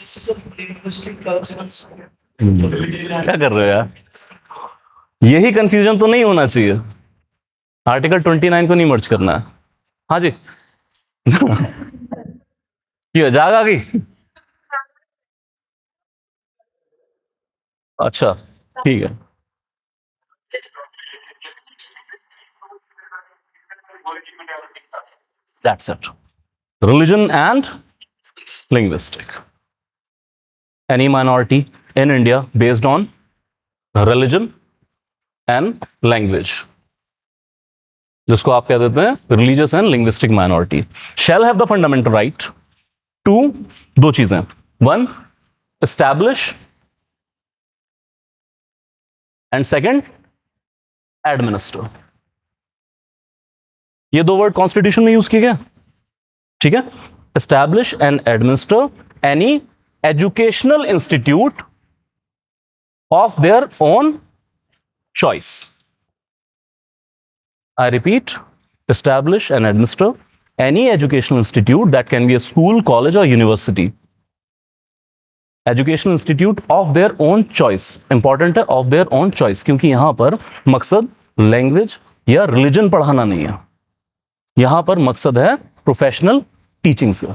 कर रहे हो यार, यही कंफ्यूजन तो नहीं होना चाहिए। आर्टिकल 29 को नहीं मर्ज करना है। हाँ जी क्यों जाग आ गई, अच्छा ठीक है। That's it. Religion and linguistic. Any minority in India based on religion and language, जिसको आप कह देते हैं religious and linguistic minority, shall have the fundamental right to, दो चीजें, one establish and second administer। ये दो वर्ड कॉन्स्टिट्यूशन में यूज किए गए, ठीक है। Establish and administer any educational institute of their own choice. I repeat, establish and administer any educational institute, that can be a school, college और university, educational institute of their own choice. Important है ऑफ देयर ओन चॉइस, क्योंकि यहां पर मकसद लैंग्वेज या रिलीजन पढ़ाना नहीं है, यहां पर मकसद है प्रोफेशनल टीचिंग से।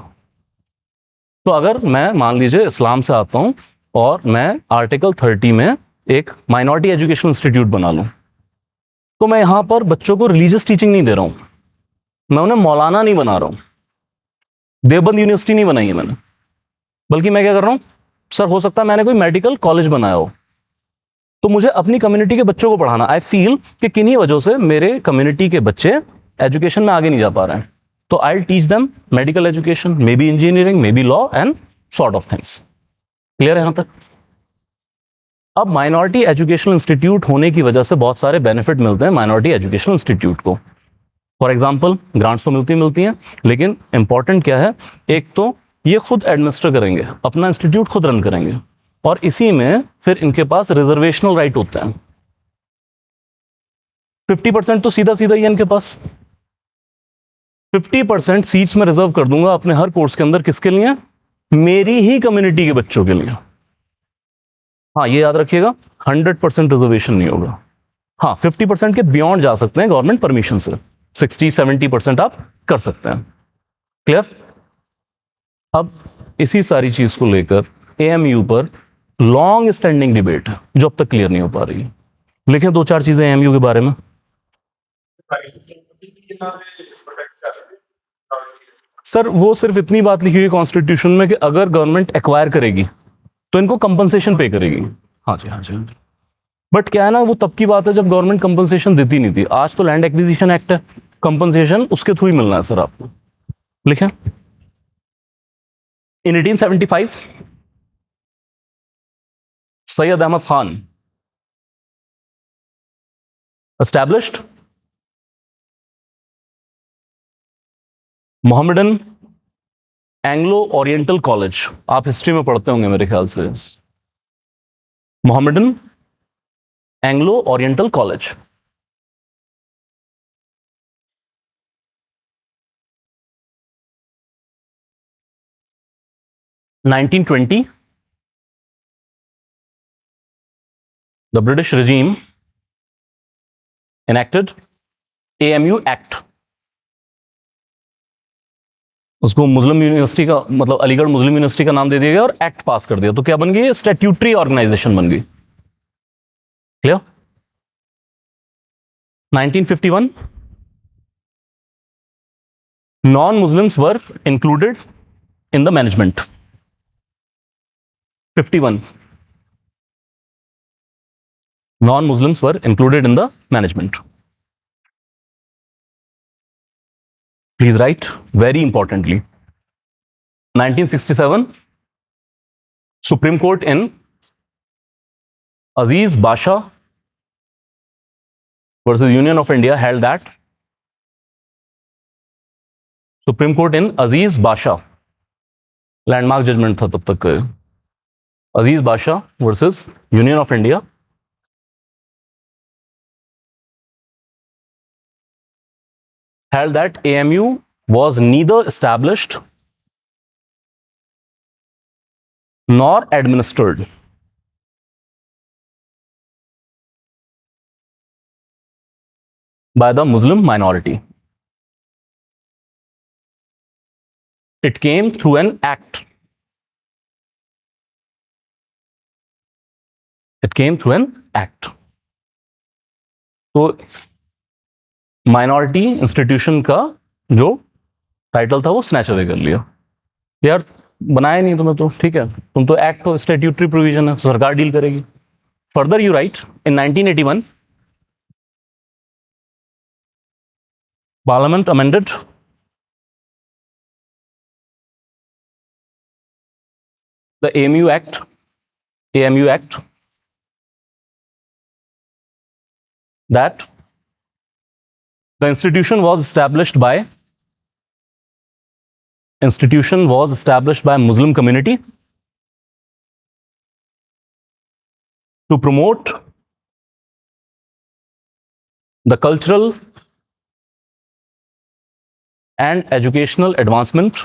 तो अगर मैं मान लीजिए इस्लाम से आता हूं और मैं आर्टिकल 30 में एक माइनॉरिटी एजुकेशनल इंस्टीट्यूट बना लूं, तो मैं यहां पर बच्चों को रिलीजियस टीचिंग नहीं दे रहा हूं, मैं उन्हें मौलाना नहीं बना रहा हूं, देवबंद यूनिवर्सिटी नहीं बनाई है मैंने, बल्कि मैं क्या कर रहा हूं, सर हो सकता है मैंने कोई मेडिकल कॉलेज बनाया हो, तो मुझे अपनी कम्युनिटी के बच्चों को पढ़ाना। आई फील कि किन्हीं वजहों से मेरे कम्युनिटी के बच्चे एजुकेशन में आगे नहीं जा पा रहे हैं, तो I will teach them medical education, may be engineering, may be law and sort of things. Clear है यहां तक। अब माइनॉरिटी एजुकेशनल इंस्टीट्यूट होने की वजह से बहुत सारे बेनिफिट मिलते हैं माइनॉरिटी एजुकेशनल इंस्टीट्यूट को। फॉर एग्जाम्पल ग्रांट्स तो मिलती हैं, लेकिन इंपॉर्टेंट क्या है, एक तो ये खुद एडमिनिस्टर करेंगे, अपना इंस्टीट्यूट खुद रन करेंगे, और इसी में फिर इनके पास रिजर्वेशनल राइट होते हैं। 50% तो सीधा सीधा ही है इनके पास। 50% सीट्स में रिजर्व कर दूंगा अपने हर कोर्स के अंदर, किसके लिए? मेरी ही कम्युनिटी के बच्चों के लिए। हाँ, ये याद रखिएगा, 100% रिजर्वेशन नहीं होगा। हाँ, 50% के बियॉन्ड जा सकते हैं गवर्नमेंट परमिशन से, 60-70% आप कर सकते हैं। क्लियर? अब इसी सारी चीज को लेकर एएमयू पर लॉन्ग स्टैंडिंग डिबेट है जो अब तक क्लियर नहीं हो पा रही है। लिखें दो चार चीजें एएमयू के बारे में। सर वो सिर्फ इतनी बात लिखी हुई कॉन्स्टिट्यूशन में कि अगर गवर्नमेंट एक्वायर करेगी तो इनको कंपनसेशन पे करेगी। हाँ जी, हाँ जी, हाँ जी। बट क्या है ना, वो तब की बात है जब गवर्नमेंट कंपनसेशन देती नहीं थी। आज तो लैंड एक्विजिशन एक्ट है, कंपनसेशन उसके थ्रू ही मिलना है सर आपको। लिखें, in 1875 Syed Ahmad Khan established Mohammedan Anglo Oriental College. आप हिस्ट्री में पढ़ते होंगे मेरे ख्याल से। Mohammedan Anglo Oriental College, nineteen 20 the British regime enacted AMU Act। उसको मुस्लिम यूनिवर्सिटी का, मतलब अलीगढ़ मुस्लिम यूनिवर्सिटी का नाम दे दिया गया और एक्ट पास कर दिया, तो क्या बन गई? स्टैट्यूटरी ऑर्गेनाइजेशन बन गई। Clear? 1951 non Muslims were included in the management. 51 non Muslims were included in the management. Please write, very importantly, 1967 Supreme Court in Azeez Basha versus Union of India held that Supreme Court in Aziz Basha, landmark judgement था तब तक का, Aziz Basha versus union of India, held that AMU was neither established nor administered by the Muslim minority. It came through an act. It came through an act. तो माइनॉरिटी इंस्टीट्यूशन का जो टाइटल था वो स्नैच अवे कर लिया। यार बनाया नहीं तुम्हें तो ठीक है, तुम तो एक्ट हो, स्टैट्यूटरी प्रोविजन है, सरकार डील करेगी। Further you right, in 1981 parliament amended the AMU Act that the institution was established by Muslim community to promote the cultural and educational advancement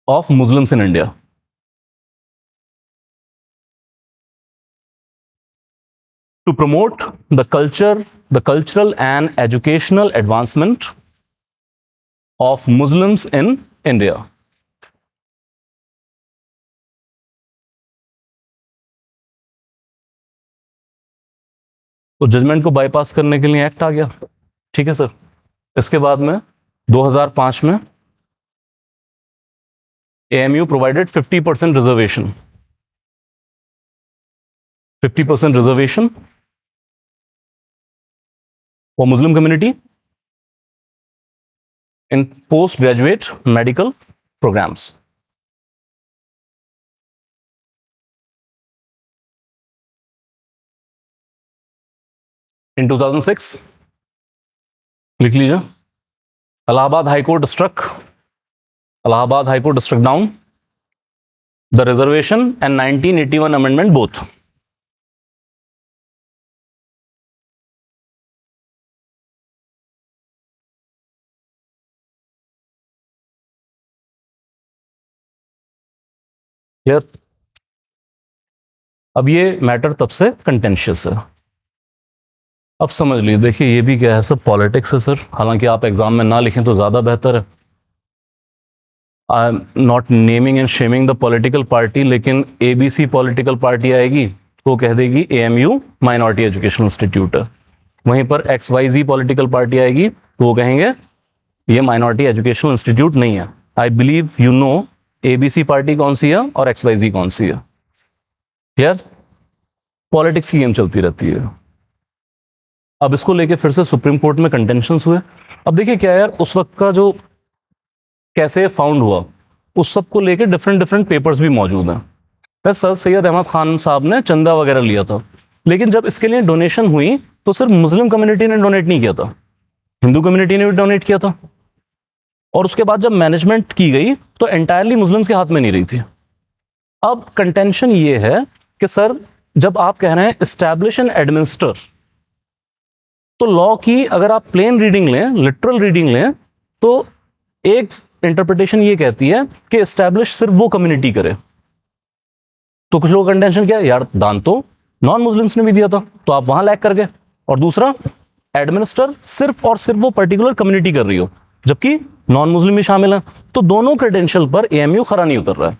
of Muslims in India. To promote the cultural and educational advancement of Muslims in India. तो जजमेंट को बाईपास करने के लिए एक्ट आ गया, ठीक है सर। इसके बाद में 2005 में AMU provided 50% reservation, 50% reservation for Muslim community in postgraduate medical programs. In 2006, लिख लीजिए, Allahabad high court struck Allahabad High Court struck down the reservation and 1981 amendment both. Clear? अब ये मैटर तब से कंटेंशियस है। अब समझ लीजिए, देखिए ये भी क्या है, सब पॉलिटिक्स है सर, हालांकि आप एग्जाम में ना लिखें तो ज़्यादा बेहतर है। I am not naming and shaming the political party, लेकिन एबीसी पॉलिटिकल पार्टी आएगी वो कह देगी एएमयू माइनॉरिटी एजुकेशनल इंस्टीट्यूट है। वहीं पर XYZ पॉलिटिकल पार्टी आएगी तो वो कहेंगे ये माइनॉरिटी एजुकेशनल इंस्टीट्यूट नहीं है। I believe you know ABC party कौन सी है और XYZ कौन सी है। क्लियर? पॉलिटिक्स की गेम चलती रहती है। अब इसको लेके फिर से सुप्रीम कोर्ट में कंटेंशंस हुए। अब देखिए क्या यार, उस वक्त का जो कैसे फाउंड हुआ उस सब को लेके डिफरेंट पेपर्स भी मौजूद हैं। सर सैयद अहमद खान साहब ने चंदा वगैरह लिया था, लेकिन जब इसके लिए डोनेशन हुई तो सिर्फ मुस्लिम कम्युनिटी ने डोनेट नहीं किया था, हिंदू कम्युनिटी ने भी डोनेट किया था। और उसके बाद जब मैनेजमेंट की गई तो एंटायरली मुस्लिम्स के हाथ में नहीं रही थी। अब कंटेंशन ये है कि सर जब आप कह रहे हैं एस्टैब्लिश एंड एडमिनिस्टर, तो लॉ की अगर आप प्लेन रीडिंग लें, लिटरल रीडिंग लें, तो एक इंटरप्रिटेशन ये कहती है कि एस्टैब्लिश सिर्फ वो कम्युनिटी करे। तो कुछ लोग कंटेंशन क्या है, यार दान तो नॉन मुस्लिम्स ने भी दिया था तो आप वहां लैग कर गए। और दूसरा, एडमिनिस्टर सिर्फ और सिर्फ वो पर्टिकुलर कम्युनिटी कर रही हो जबकि नॉन मुस्लिम भी शामिल है, तो दोनों क्रेडेंशियल पर एएमयू खरा नहीं उतर रहा है।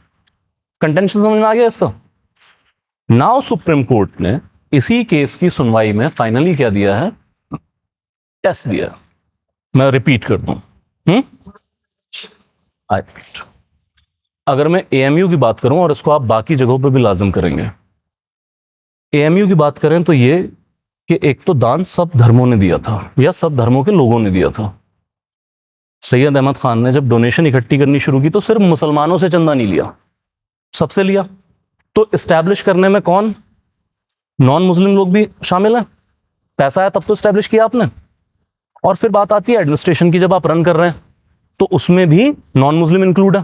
कंटेंशन समझ में आ गया इसका? नाउ सुप्रीम कोर्ट ने इसी केस की सुनवाई में फाइनली क्या दिया है, टेस्ट दिया। मैं रिपीट कर दूं, आई रिपीट, अगर मैं एएमयू की बात करूं और इसको आप बाकी जगहों पर भी लाजिम करेंगे, एएमयू की बात करें तो ये कि एक तो दान सब धर्मों ने दिया था या सब धर्मों के लोगों ने दिया था। सैयद अहमद खान ने जब डोनेशन इकट्ठी करनी शुरू की तो सिर्फ मुसलमानों से चंदा नहीं लिया, सबसे लिया। तो एस्टैब्लिश करने में कौन, नॉन मुस्लिम लोग भी शामिल हैं। पैसा है तब तो एस्टैब्लिश किया आपने। और फिर बात आती है एडमिनिस्ट्रेशन की, जब आप रन कर रहे हैं तो उसमें भी नॉन मुस्लिम इंक्लूड है।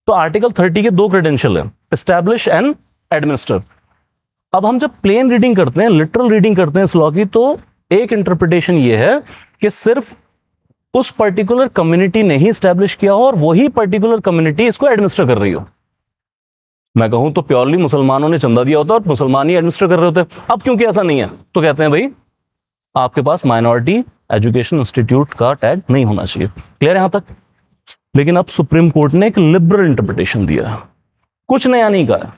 तो आर्टिकल 30 के दो क्रेडेंशियल है, एस्टैब्लिश एंड एडमिनिस्टर। अब हम जब प्लेन रीडिंग करते हैं, लिटरल रीडिंग करते हैं इस लॉ की, तो एक इंटरप्रिटेशन ये है कि सिर्फ उस पर्टिकुलर कम्युनिटी ने ही एस्टैब्लिश किया हो और वही पर्टिकुलर कम्युनिटी इसको एडमिनिस्टर कर रही हो। मैं कहूं तो प्योरली मुसलमानों ने चंदा दिया होता और मुसलमान ही एडमिनिस्टर कर रहे होते। अब क्योंकि ऐसा नहीं है तो कहते हैं भाई आपके पास माइनॉरिटी एजुकेशन इंस्टीट्यूट का टैग नहीं होना चाहिए। क्लियर है यहां तक? लेकिन अब सुप्रीम कोर्ट ने एक लिबरल इंटरप्रिटेशन दिया है, कुछ नया नहीं कहा।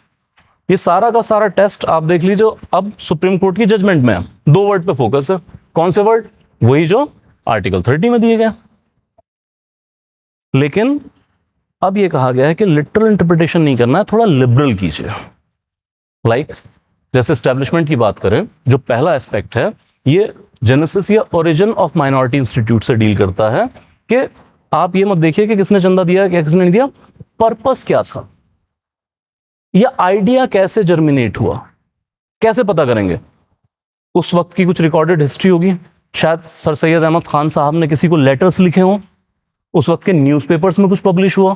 ये सारा का सारा टेस्ट आप देख लीजिए, अब सुप्रीम कोर्ट की जजमेंट में दो वर्ड पे फोकस है। कौन से वर्ड? वही जो आर्टिकल 30 में दिए गए। लेकिन अब ये कहा गया है कि लिटरल इंटरप्रिटेशन नहीं करना है, थोड़ा लिबरल कीजिए। लाइक जैसे एस्टेब्लिशमेंट की बात करें, जो पहला एस्पेक्ट है ये जेनेसिस या ओरिजिन ऑफ माइनॉरिटी इंस्टीट्यूट से डील करता है कि आप ये मत देखिए कि किसने चंदा दिया क्या किसने नहीं दिया, पर्पस क्या था, या आइडिया कैसे जर्मिनेट हुआ, कैसे पता करेंगे। उस वक्त की कुछ रिकॉर्डेड हिस्ट्री होगी, शायद सर सैयद अहमद खान साहब ने किसी को लेटर्स लिखे हों, उस वक्त के न्यूज़पेपर्स में कुछ पब्लिश हुआ,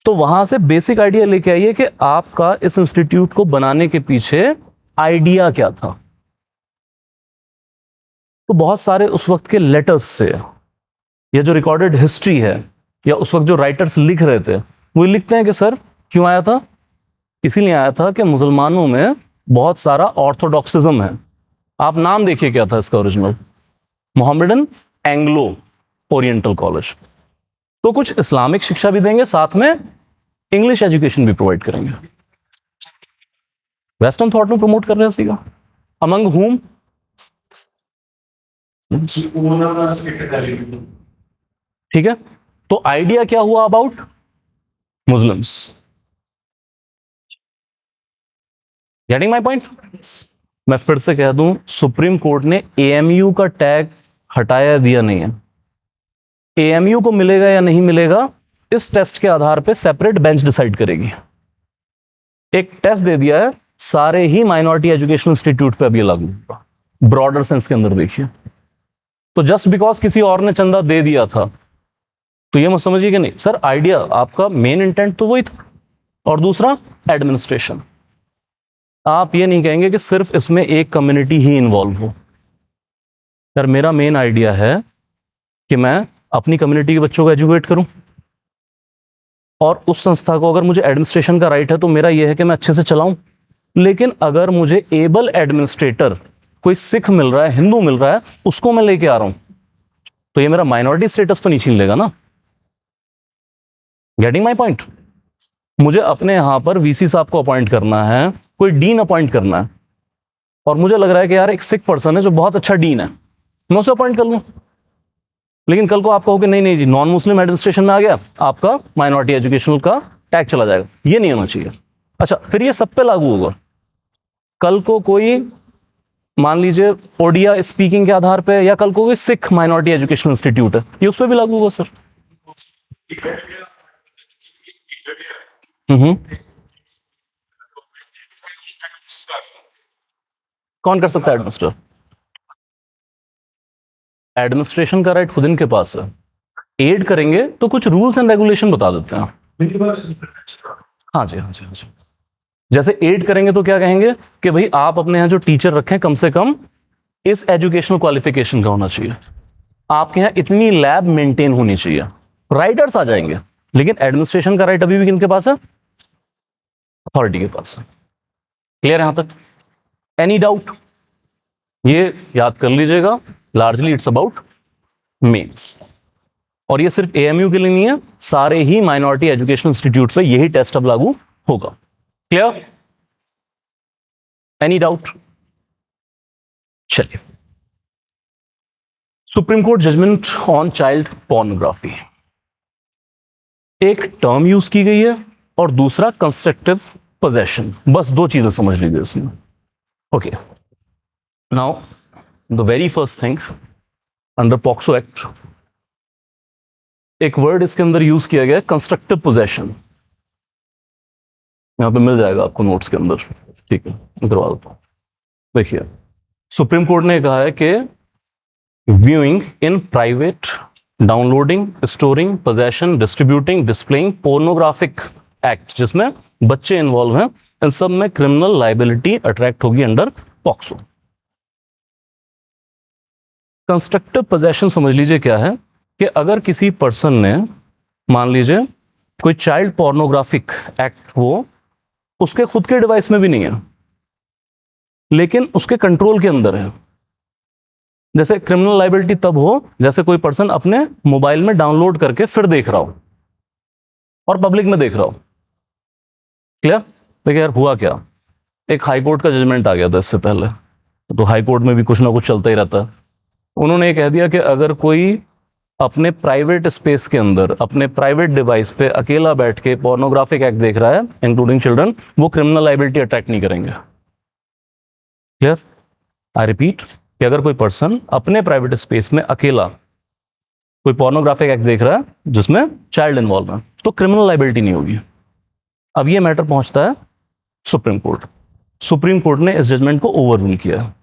तो वहां से बेसिक आइडिया लेके आइए कि आपका इस इंस्टीट्यूट को बनाने के पीछे आइडिया क्या था। तो बहुत सारे उस वक्त के लेटर्स से या जो रिकॉर्डेड हिस्ट्री है या उस वक्त जो राइटर्स लिख रहे थे वो लिखते हैं कि सर क्यों आया था, इसीलिए आया था कि मुसलमानों में बहुत सारा ऑर्थोडॉक्सिज्म है। आप नाम देखिए क्या था इसका original, Mohammedan Anglo Oriental college. तो कुछ इस्लामिक शिक्षा भी देंगे, साथ में इंग्लिश एजुकेशन भी प्रोवाइड करेंगे। वेस्टर्न थॉट में प्रमोट कर रहे हैं सीगा, अमंग हुम ठीक है। तो आइडिया क्या हुआ about Muslims. Getting my point? मैं फिर से कह दूं, सुप्रीम कोर्ट ने एएमयू का टैग हटाया दिया नहीं है। एएमयू को मिलेगा या नहीं मिलेगा इस टेस्ट के आधार पे सेपरेट बेंच डिसाइड करेगी। एक टेस्ट दे दिया है, सारे ही माइनॉरिटी एजुकेशनल इंस्टीट्यूट पे अब ये लागू होगा, ब्रॉडर सेंस के अंदर देखिए। तो जस्ट बिकॉज किसी और ने चंदा दे दिया था तो ये मत समझिए कि नहीं सर, आइडिया आपका मेन इंटेंट तो वही था, और दूसरा एडमिनिस्ट्रेशन। आप ये नहीं कहेंगे कि सिर्फ इसमें एक कम्युनिटी ही इन्वॉल्व हो। यार मेरा मेन आइडिया है कि मैं अपनी कम्युनिटी के बच्चों को एजुकेट करूं, और उस संस्था को अगर मुझे एडमिनिस्ट्रेशन का राइट है तो मेरा यह है कि मैं अच्छे से चलाऊं। लेकिन अगर मुझे एबल एडमिनिस्ट्रेटर कोई सिख मिल रहा है, हिंदू मिल रहा है, उसको मैं लेके आ रहा हूं, तो ये मेरा माइनॉरिटी स्टेटस तो नहीं छीन लेगा ना। Getting my point? मुझे अपने यहां पर वीसी साहब को अपॉइंट करना है, कोई डीन अपॉइंट करना है, और मुझे लग रहा है कि यार एक सिख पर्सन है जो बहुत अच्छा डीन है, मैं उसे अपॉइंट कर लूं। लेकिन कल को आप कहोगे नहीं नहीं जी, नॉन मुस्लिम एडमिनिस्ट्रेशन में आ गया, आपका माइनॉरिटी एजुकेशनल का टैग चला जाएगा। ये नहीं होना चाहिए। अच्छा, फिर ये सब पे लागू होगा। कल को कोई मान लीजिए ओडिया स्पीकिंग के आधार पे, या कल को कोई सिख माइनॉरिटी एजुकेशनल इंस्टीट्यूट है, ये उस पर भी लागू होगा सर। हम्म। कौन कर सकता है एडमिनिस्टर? एडमिनिस्ट्रेशन का राइट खुद इनके पास है। एड करेंगे तो कुछ रूल्स एंड रेगुलेशन बता देते हैं। हाँ जी, हाँ जी, हाँ जी। जैसे एड करेंगे तो क्या कहेंगे कि भाई आप अपने यहां जो टीचर रखें कम से कम इस एजुकेशनल क्वालिफिकेशन का होना चाहिए, आपके यहां इतनी लैब मेंटेन होनी चाहिए, राइटर्स आ जाएंगे। लेकिन एडमिनिस्ट्रेशन का राइट अभी भी किनके पास है? अथॉरिटी के पास है। क्लियर है यहां तक? Any doubt? ये याद कर लीजिएगा, लार्जली इट्स अबाउट मेंस। और ये सिर्फ एएमयू के लिए नहीं है, सारे ही माइनॉरिटी एजुकेशन इंस्टीट्यूट पे यही टेस्ट अब लागू होगा। क्लियर? Any doubt? चलिए, supreme court judgement on child pornography. एक टर्म यूज की गई है और दूसरा कंस्ट्रक्टिव पोजेशन। बस दो चीजें समझ लीजिए इसमें। Okay, now the very first thing, under POCSO act एक वर्ड इसके अंदर यूज किया गया है, कंस्ट्रक्टिव पोजेशन। यहां पे मिल जाएगा आपको नोट्स के अंदर, ठीक है, मैं करवा देता हूं। देखिए, सुप्रीम कोर्ट ने कहा है कि viewing in private, downloading, storing, possession, distributing, displaying pornographic act जिसमें बच्चे इन्वॉल्व हैं, इन सब में क्रिमिनल लाइबिलिटी अट्रैक्ट होगी अंडर पॉक्सो। कंस्ट्रक्टिव पोजेशन समझ लीजिए क्या है, कि अगर किसी पर्सन ने मान लीजिए कोई चाइल्ड पोर्नोग्राफिक एक्ट, वो उसके खुद के डिवाइस में भी नहीं है लेकिन उसके कंट्रोल के अंदर है। जैसे क्रिमिनल लाइबिलिटी तब हो जैसे कोई पर्सन अपने मोबाइल में डाउनलोड करके फिर देख रहा हो और पब्लिक में देख रहा हो। क्लियर? देखिए यार, हुआ क्या, एक हाई कोर्ट का जजमेंट आ गया था इससे पहले, तो हाई कोर्ट में भी कुछ ना कुछ चलता ही रहता है। उन्होंने ये कह दिया कि अगर कोई अपने प्राइवेट स्पेस के अंदर अपने प्राइवेट डिवाइस पे अकेला बैठ के पोर्नोग्राफिक एक्ट देख रहा है इंक्लूडिंग चिल्ड्रन, वो क्रिमिनल लाइबिलिटी अट्रैक्ट नहीं करेंगे। क्लियर? आई रिपीट, कि अगर कोई पर्सन अपने प्राइवेट स्पेस में अकेला कोई पोर्नोग्राफिक एक्ट देख रहा है जिसमें चाइल्ड इन्वॉल्व है, तो क्रिमिनल लाइबिलिटी नहीं होगी। अब ये मैटर पहुंचता है सुप्रीम कोर्ट। सुप्रीम कोर्ट ने इस जजमेंट को ओवर रूल किया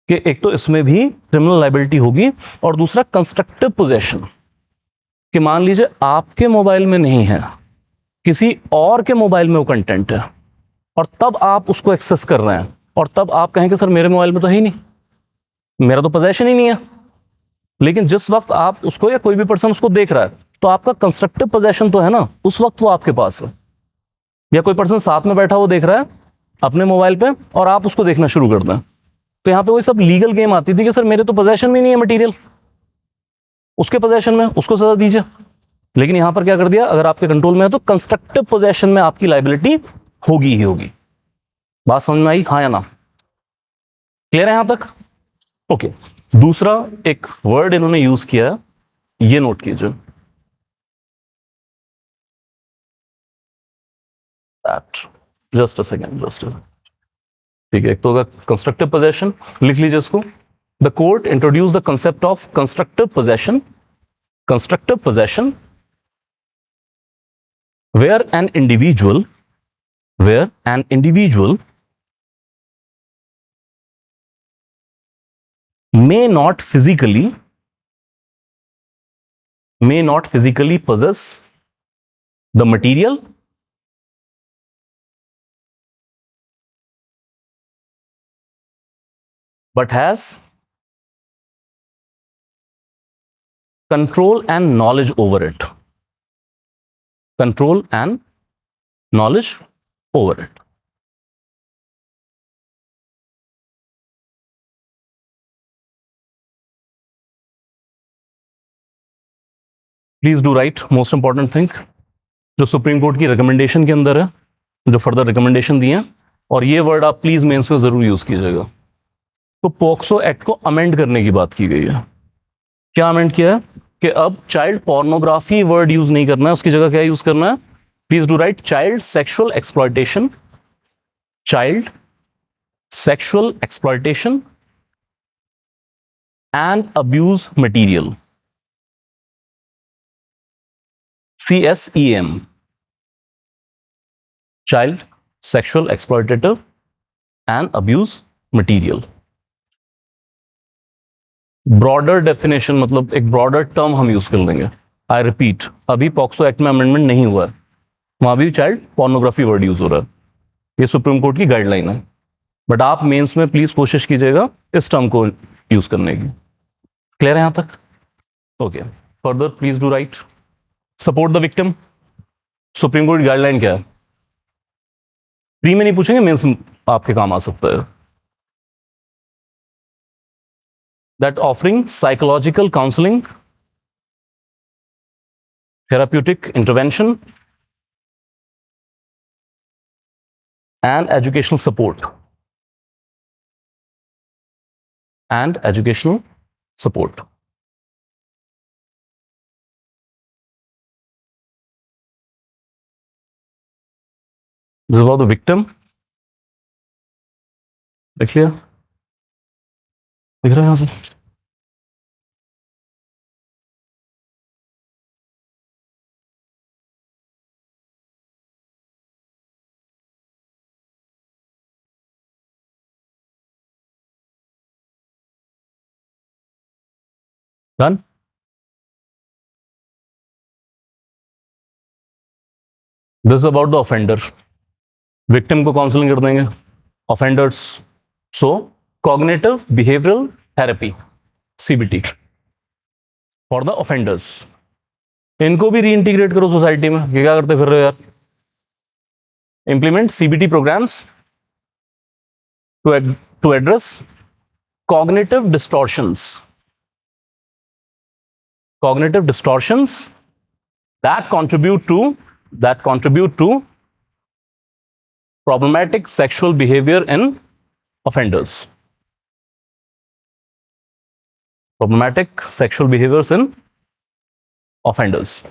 कि एक तो इसमें भी क्रिमिनल लाइबिलिटी होगी, और दूसरा कंस्ट्रक्टिव पोजेशन, कि मान लीजिए आपके मोबाइल में नहीं है, किसी और के मोबाइल में वो कंटेंट है, और तब आप उसको एक्सेस कर रहे हैं, और तब आप कहें कि सर मेरे मोबाइल में तो है ही नहीं, मेरा तो पोजेशन ही नहीं है। लेकिन जिस वक्त आप उसको, या कोई भी पर्सन उसको देख रहा है, तो आपका कंस्ट्रक्टिव पोजेशन तो है ना, उस वक्त वो आपके पास है। या कोई पर्सन साथ में बैठा वो देख रहा है अपने मोबाइल पे, और आप उसको देखना शुरू कर दें, तो यहां पे वही सब लीगल गेम आती थी कि सर मेरे तो पोजेशन में नहीं है मटेरियल, उसके पोजेशन में, उसको सजा दीजिए। लेकिन यहां पर क्या कर दिया, अगर आपके कंट्रोल में है तो कंस्ट्रक्टिव पोजेशन में आपकी लाइबिलिटी होगी ही होगी। बात समझ में आई, हाँ या ना? क्लियर है यहां तक? ओके, दूसरा एक वर्ड इन्होंने यूज किया है, ये नोट कीजिए, that, just a second, just ठीक है। एक तो होगा कंस्ट्रक्टिव पोजेशन, लिख लीजिए इसको। The court introduce the concept of constructive possession, constructive possession where an individual may not physically may not physically possess the material but has control and knowledge over it. Control and knowledge over it. Please do right most important thing जो सुप्रीम कोर्ट की रिकमेंडेशन के अंदर है, जो फर्दर रिकमेंडेशन दिए हैं, और ये वर्ड आप प्लीज मेंस में जरूर यूज कीजिएगा। तो पोक्सो एक्ट को अमेंड करने की बात की गई है। क्या अमेंड किया है कि अब चाइल्ड पोर्नोग्राफी वर्ड यूज नहीं करना है, उसकी जगह क्या यूज करना है? Please do right child sexual exploitation, child sexual exploitation and abuse material, CSEM, child sexual exploitative and abuse material। Broader definition मतलब एक ब्रॉडर टर्म हम यूज कर लेंगे। आई रिपीट, अभी पॉक्सो एक्ट में अमेंडमेंट नहीं हुआ है, वहां भी चाइल्ड पोर्नोग्राफी वर्ड यूज हो रहा है, ये सुप्रीम कोर्ट की गाइडलाइन है। बट आप मेंस में प्लीज कोशिश कीजिएगा इस टर्म को यूज करने की। क्लियर है यहां तक? Okay, further please do right support the victim. Supreme Court guideline क्या है? प्री में नहीं पूछेंगे, मेंस में आपके काम आ सकता है। That offering psychological counselling, therapeutic intervention and educational support, and educational support. This is about the victim। देख लिया? दिख रहा है यहां से? Done? This is about the offender। Victim को काउंसलिंग कर देंगे, offenders. So cognitive behavioural therapy, CBT for the offenders. इनको भी रीइंटीग्रेट करो सोसाइटी में, ये क्या करते फिर रहे हो यार? Implement CBT programmes to address cognitive distortions, cognitive distortions that contribute to problematic sexual behavior in offenders, problematic sexual behaviors in offenders।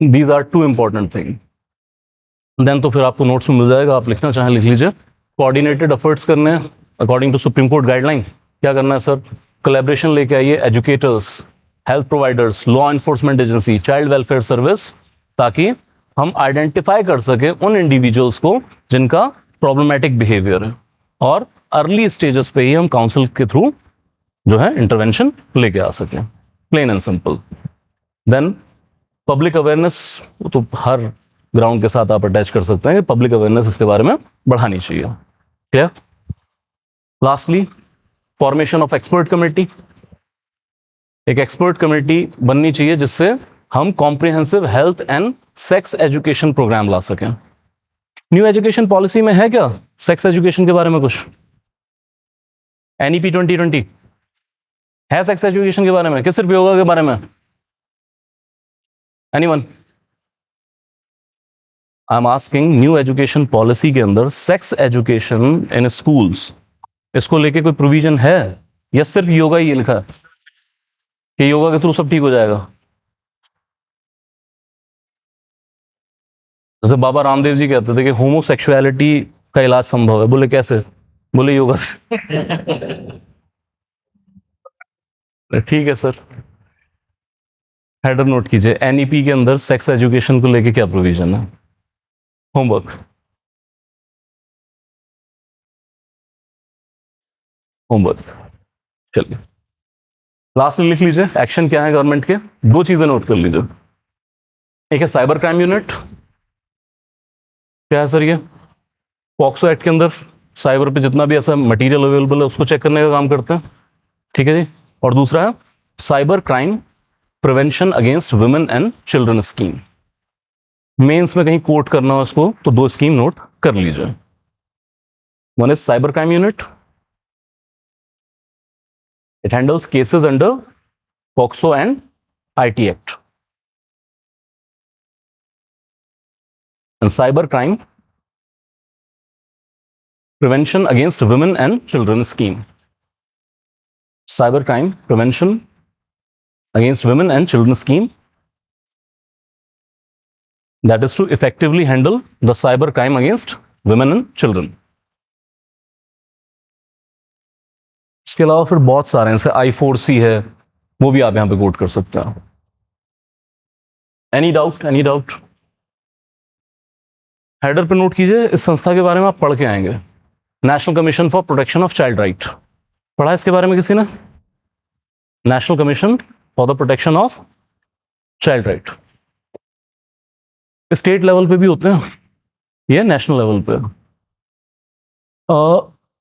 These are two important things। Then तो फिर आपको नोट्स में मिल जाएगा, आप लिखना चाहें लिख लीजिए। कोऑर्डिनेटेड एफर्ट्स करने हैं according to Supreme Court guideline. क्या करना है सर? कोलैबोरेशन लेके आइए, educators, health providers, law enforcement agency, child welfare service, ताकि हम आइडेंटिफाई कर सके उन इंडिविजुअल्स को जिनका प्रॉब्लमैटिक बिहेवियर है, और अर्ली स्टेजेस पे ही हम काउंसिल के थ्रू जो है इंटरवेंशन लेके आ सकें। Plain and simple. Then public awareness, तो हर ग्राउंड के साथ आप अटैच कर सकते हैं कि पब्लिक अवेयरनेस इसके बारे में बढ़ानी चाहिए। Clear? Lastly, formation of expert committee. एक एक्सपर्ट कमेटी बननी चाहिए जिससे हम comprehensive health and sex education programme ला सकें। न्यू एजुकेशन पॉलिसी में है क्या सेक्स एजुकेशन के बारे में कुछ? NEP 2020 है सेक्स एजुकेशन के बारे में कि सिर्फ योगा के बारे में? Anyone? I am asking, new education policy के अंदर सेक्स एजुकेशन इन स्कूल्स, इसको लेके कोई प्रोविजन है या सिर्फ योगा ही लिखा है कि योगा के थ्रू सब ठीक हो जाएगा? जैसे बाबा रामदेव जी कहते थे कि होमोसेक्सुअलिटी का इलाज संभव है। बोले कैसे? बोले योगा से। ठीक है सर, हेडर नोट कीजिए। NEP के अंदर सेक्स एजुकेशन को लेके क्या प्रोविजन है? Homework homework. चलिए लास्ट में लिख लीजिए एक्शन क्या है गवर्नमेंट के, दो चीजें नोट कर लीजिए। एक है साइबर क्राइम यूनिट, क्या है सर ये, पॉक्सो एक्ट के अंदर साइबर पे जितना भी ऐसा मटेरियल अवेलेबल है उसको चेक करने का काम करते हैं, ठीक है जी। और दूसरा है cyber crime prevention against women and children scheme. Mains में कहीं कोट करना हो इसको तो दो स्कीम नोट कर लीजिए। One is cyber crime unit, it handles cases under POCSO and IT act, and cyber crime prevention against women and children scheme. Cyber crime prevention against women and children scheme, that is to effectively handle the cyber crime against women and children. इसके अलावा फिर बहुत सारे हैं, जैसे I4C है, वो भी आप यहां पे कोट कर सकते हैं। Any doubt, any doubt? Header पे नोट कीजिए, इस संस्था के बारे में आप पढ़ के आएंगे, national commission for protection of child right. पढ़ा इसके बारे में किसी ने? National commission for the protection of child right. State level पे भी होते हैं, ये नेशनल लेवल पे।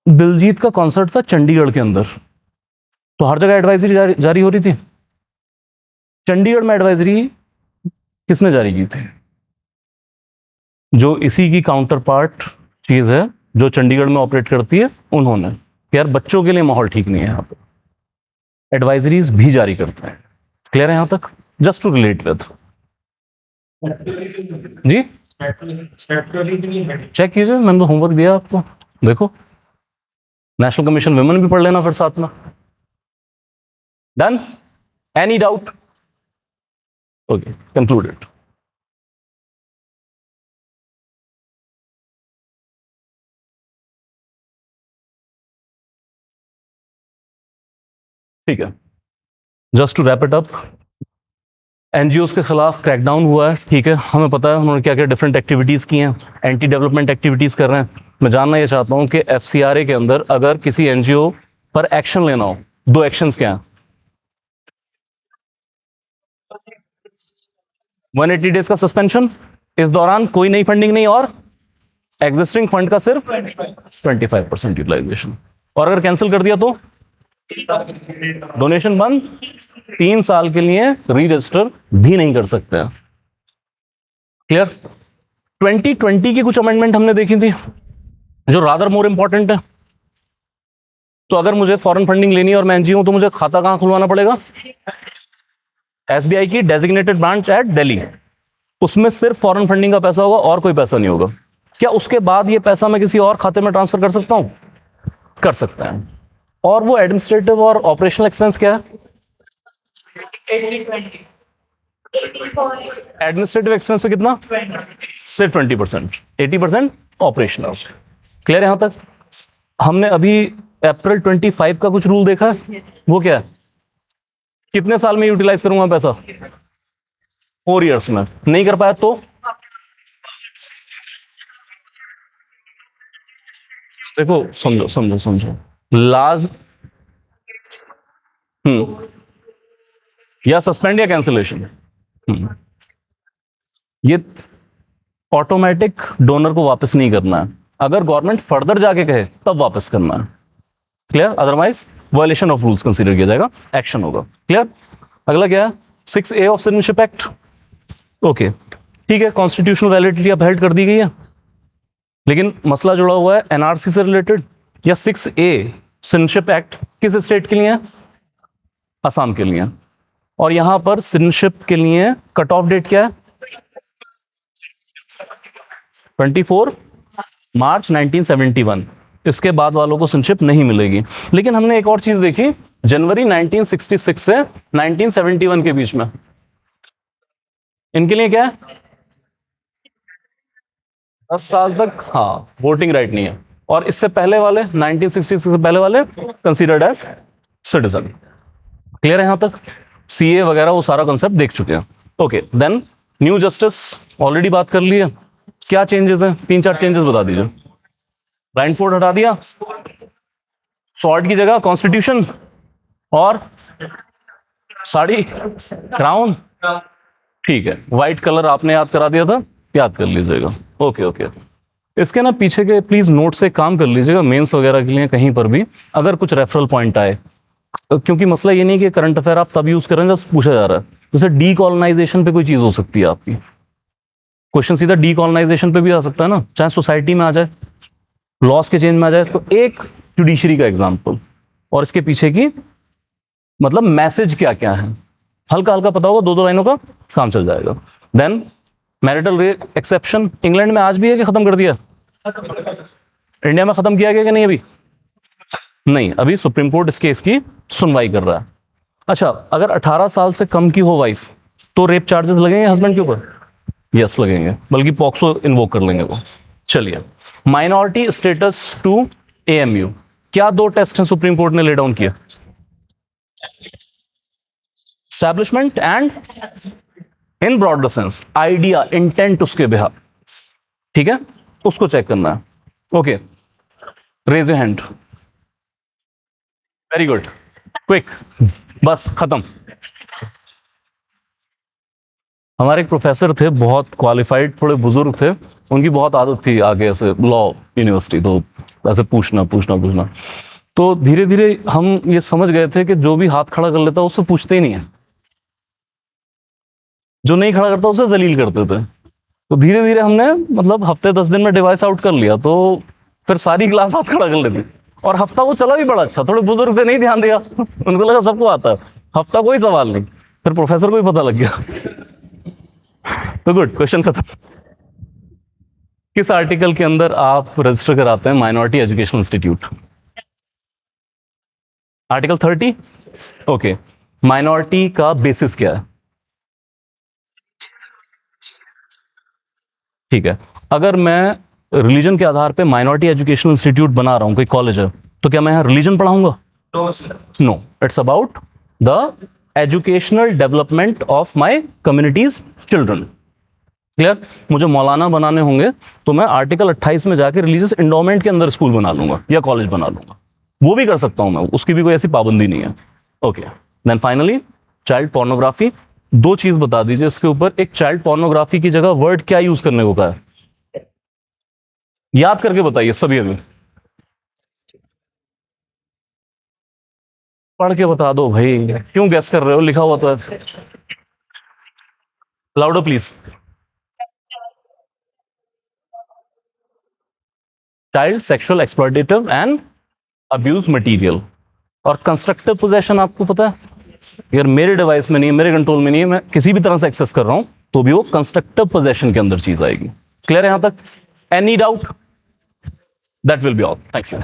दिलजीत का कॉन्सर्ट था चंडीगढ़ के अंदर, तो हर जगह एडवाइजरी जारी हो रही थी। चंडीगढ़ में एडवाइजरी किसने जारी की थी? जो इसी की काउंटर पार्ट चीज है जो चंडीगढ़ में ऑपरेट करती है, उन्होंने कि यार बच्चों के लिए माहौल ठीक नहीं है, यहाँ पे एडवाइजरीज भी जारी करते हैं। क्लियर है यहाँ तक? जस्ट टू रिलेट विद जी, चेक कीजिए, मैंने तो होमवर्क दिया आपको, देखो नेशनल कमीशन वुमेन भी पढ़ लेना फिर साथ में। Done? Any doubt? Okay, concluded. ठीक है, just to wrap it up, NGOs के खिलाफ क्रैकडाउन हुआ है, ठीक है, हमें पता है उन्होंने क्या क्या डिफरेंट एक्टिविटीज की हैं, एंटी डेवलपमेंट एक्टिविटीज कर रहे हैं। मैं जानना ये चाहता हूं कि एफसीआरए के अंदर अगर किसी एनजीओ पर एक्शन लेना हो, दो एक्शंस क्या हैं? 180 डेज का सस्पेंशन, इस दौरान कोई नई फंडिंग नहीं, और एग्जिस्टिंग फंड का सिर्फ 25% यूटिलाइजेशन, और अगर कैंसिल कर दिया तो डोनेशन बंद, 3 साल के लिए री रजिस्टर भी नहीं कर सकते हैं। क्लियर? 2020 की कुछ अमेंडमेंट हमने देखी थी जो रादर मोर इंपॉर्टेंट है। तो अगर मुझे फॉरेन फंडिंग लेनी है और मैं एनजीओ हूं तो मुझे खाता कहां खुलवाना पड़ेगा? एसबीआई की डेजिग्नेटेड ब्रांच एट दिल्ली, उसमें सिर्फ फॉरेन फंडिंग का पैसा होगा और कोई पैसा नहीं होगा। क्या उसके बाद ये पैसा मैं किसी और खाते में ट्रांसफर कर सकता हूं? कर सकता है। और वो एडमिनिस्ट्रेटिव और ऑपरेशनल एक्सपेंस क्या है? 80-20. 80-40. एडमिनिस्ट्रेटिव एक्सपेंस पे कितना? 20. सिर्फ 20%, 80% ऑपरेशनल। क्लियर है यहां तक? हमने अभी अप्रैल 25 का कुछ रूल देखा है, वो क्या है? कितने साल में यूटिलाइज करूंगा पैसा? 4 इयर्स में। नहीं कर पाया तो देखो, समझो समझो समझो, लाज या सस्पेंड या कैंसिलेशन, ये ऑटोमेटिक डोनर को वापस नहीं करना है, अगर गवर्नमेंट फर्दर जाके कहे तब वापस करना है। Clear? Otherwise violation of rules consider किया जाएगा, एक्शन होगा। क्लियर? अगला क्या है? 6A of citizenship act. Okay, ठीक है, कॉन्स्टिट्यूशनल वैलिडिटी अब हेल्ड कर दी गई है, लेकिन मसला जुड़ा हुआ है एनआरसी से रिलेटेड। या 6A सिटीजनशिप एक्ट किस स्टेट के लिए है? असम के लिए। और यहां पर सिटीजनशिप के लिए कट ऑफ डेट क्या है? 24 मार्च 1971। इसके बाद वालों को सिटीजनशिप नहीं मिलेगी। लेकिन हमने एक और चीज देखी, जनवरी 1966 से 1971 के बीच में इनके लिए क्या है? 10 साल तक हाँ वोटिंग राइट नहीं है, और इससे पहले वाले 1966 से पहले वाले कंसीडर्ड एज सिटीजन। क्लियर है यहां तक? सीए वगैरह वो सारा कंसेप्ट देख चुके हैं। Okay, then new justice already बात कर ली है। क्या चेंजेस हैं? 3-4 चेंजेस बता दीजिए। ब्लाइंड फोर्ड हटा दिया, स्वॉर्ड की जगह कॉन्स्टिट्यूशन और साड़ी, क्राउन। ठीक है, व्हाइट कलर आपने याद करा दिया था, याद कर लीजिएगा। ओके ओके, इसके ना पीछे के प्लीज नोट से काम कर लीजिएगा मेंस वगैरह के लिए, कहीं पर भी अगर कुछ रेफरल पॉइंट आए, क्योंकि मसला ये नहीं कि करंट अफेयर आप तब यूज करें जब पूछा जा रहा है। जैसे डीकॉलोनाइजेशन पे कोई चीज हो सकती है आपकी, क्वेश्चन सीधा डीकॉलोनाइजेशन पे भी आ सकता है ना, चाहे सोसाइटी में आ जाए, लॉस के चेंज में आ जाए। तो एक जुडिशरी का एग्जाम्पल और इसके पीछे की मतलब मैसेज क्या क्या है, हल्का हल्का पता होगा, दो दो लाइनों का काम चल जाएगा। देन मैरिटल एक्सेप्शन इंग्लैंड में आज भी है कि खत्म कर दिया? इंडिया में खत्म किया गया कि नहीं अभी? नहीं, अभी सुप्रीम कोर्ट इस केस की सुनवाई कर रहा है। अच्छा, अगर 18 साल से कम की हो वाइफ तो रेप चार्जेस लगेंगे हस्बैंड के ऊपर? यस लगेंगे, बल्कि पॉक्सो इन्वोक कर लेंगे वो। चलिए, माइनॉरिटी स्टेटस टू एएमयू, क्या दो टेस्ट हैं सुप्रीम कोर्ट ने ले डाउन किया? Establishment and in broader sense, idea, intent उसके बिहाफ। ठीक है, उसको चेक करना है। Okay, raise your hand. Very good, quick, बस खत्म। हमारे एक प्रोफेसर थे, बहुत क्वालिफाइड, थोड़े बुजुर्ग थे, उनकी बहुत आदत थी आगे ऐसे लॉ यूनिवर्सिटी, तो ऐसे पूछना पूछना पूछना। तो धीरे धीरे हम ये समझ गए थे कि जो भी हाथ खड़ा कर लेता उससे पूछते ही नहीं है, जो नहीं खड़ा करता उसे जलील करते थे। तो धीरे धीरे हमने मतलब हफ्ते 10 दिन में डिवाइस आउट कर लिया, तो फिर सारी क्लास हाथ खड़ा कर लेती। और हफ्ता वो चला भी बड़ा अच्छा, थोड़े बुजुर्ग थे, नहीं ध्यान दिया, उनको लगा सबको आता है, हफ्ता कोई सवाल नहीं, फिर प्रोफेसर को भी पता लग गया। तो गुड, क्वेश्चन खत्म। किस आर्टिकल के अंदर आप रजिस्टर कराते हैं minority education institute? Article 30। Okay, minority का बेसिस क्या है? ठीक है, अगर मैं रिलीजन के आधार पे माइनॉरिटी एजुकेशन इंस्टीट्यूट बना रहा हूं, कोई कॉलेज है, तो क्या मैं यहां रिलीजन पढ़ाऊंगा? No, it's about the educational development of my community's children. Clear? मुझे मौलाना बनाने होंगे तो मैं आर्टिकल 28 में जाकर रिलीजियस इंडोमेंट के अंदर स्कूल बना लूंगा या कॉलेज बना लूंगा, वो भी कर सकता हूं मैं, उसकी भी कोई ऐसी पाबंदी नहीं है। Okay, then finally child pornography, दो चीज बता दीजिए इसके ऊपर। एक, चाइल्ड पोर्नोग्राफी की जगह वर्ड क्या यूज करने को कहा है? याद करके बताइए सभी, अभी पढ़ के बता दो भाई, क्यों गैस कर रहे हो, लिखा हुआ तो है। Louder please. Child sexual exploitative and abuse material. और कंस्ट्रक्टिव पोजेशन आपको पता है, अगर मेरे डिवाइस में नहीं है, मेरे कंट्रोल में नहीं है, मैं किसी भी तरह से एक्सेस कर रहा हूं, तो भी वो कंस्ट्रक्टिव पोजेशन के अंदर चीज आएगी। क्लियर है यहां तक? Any doubt? That will be all, thank you.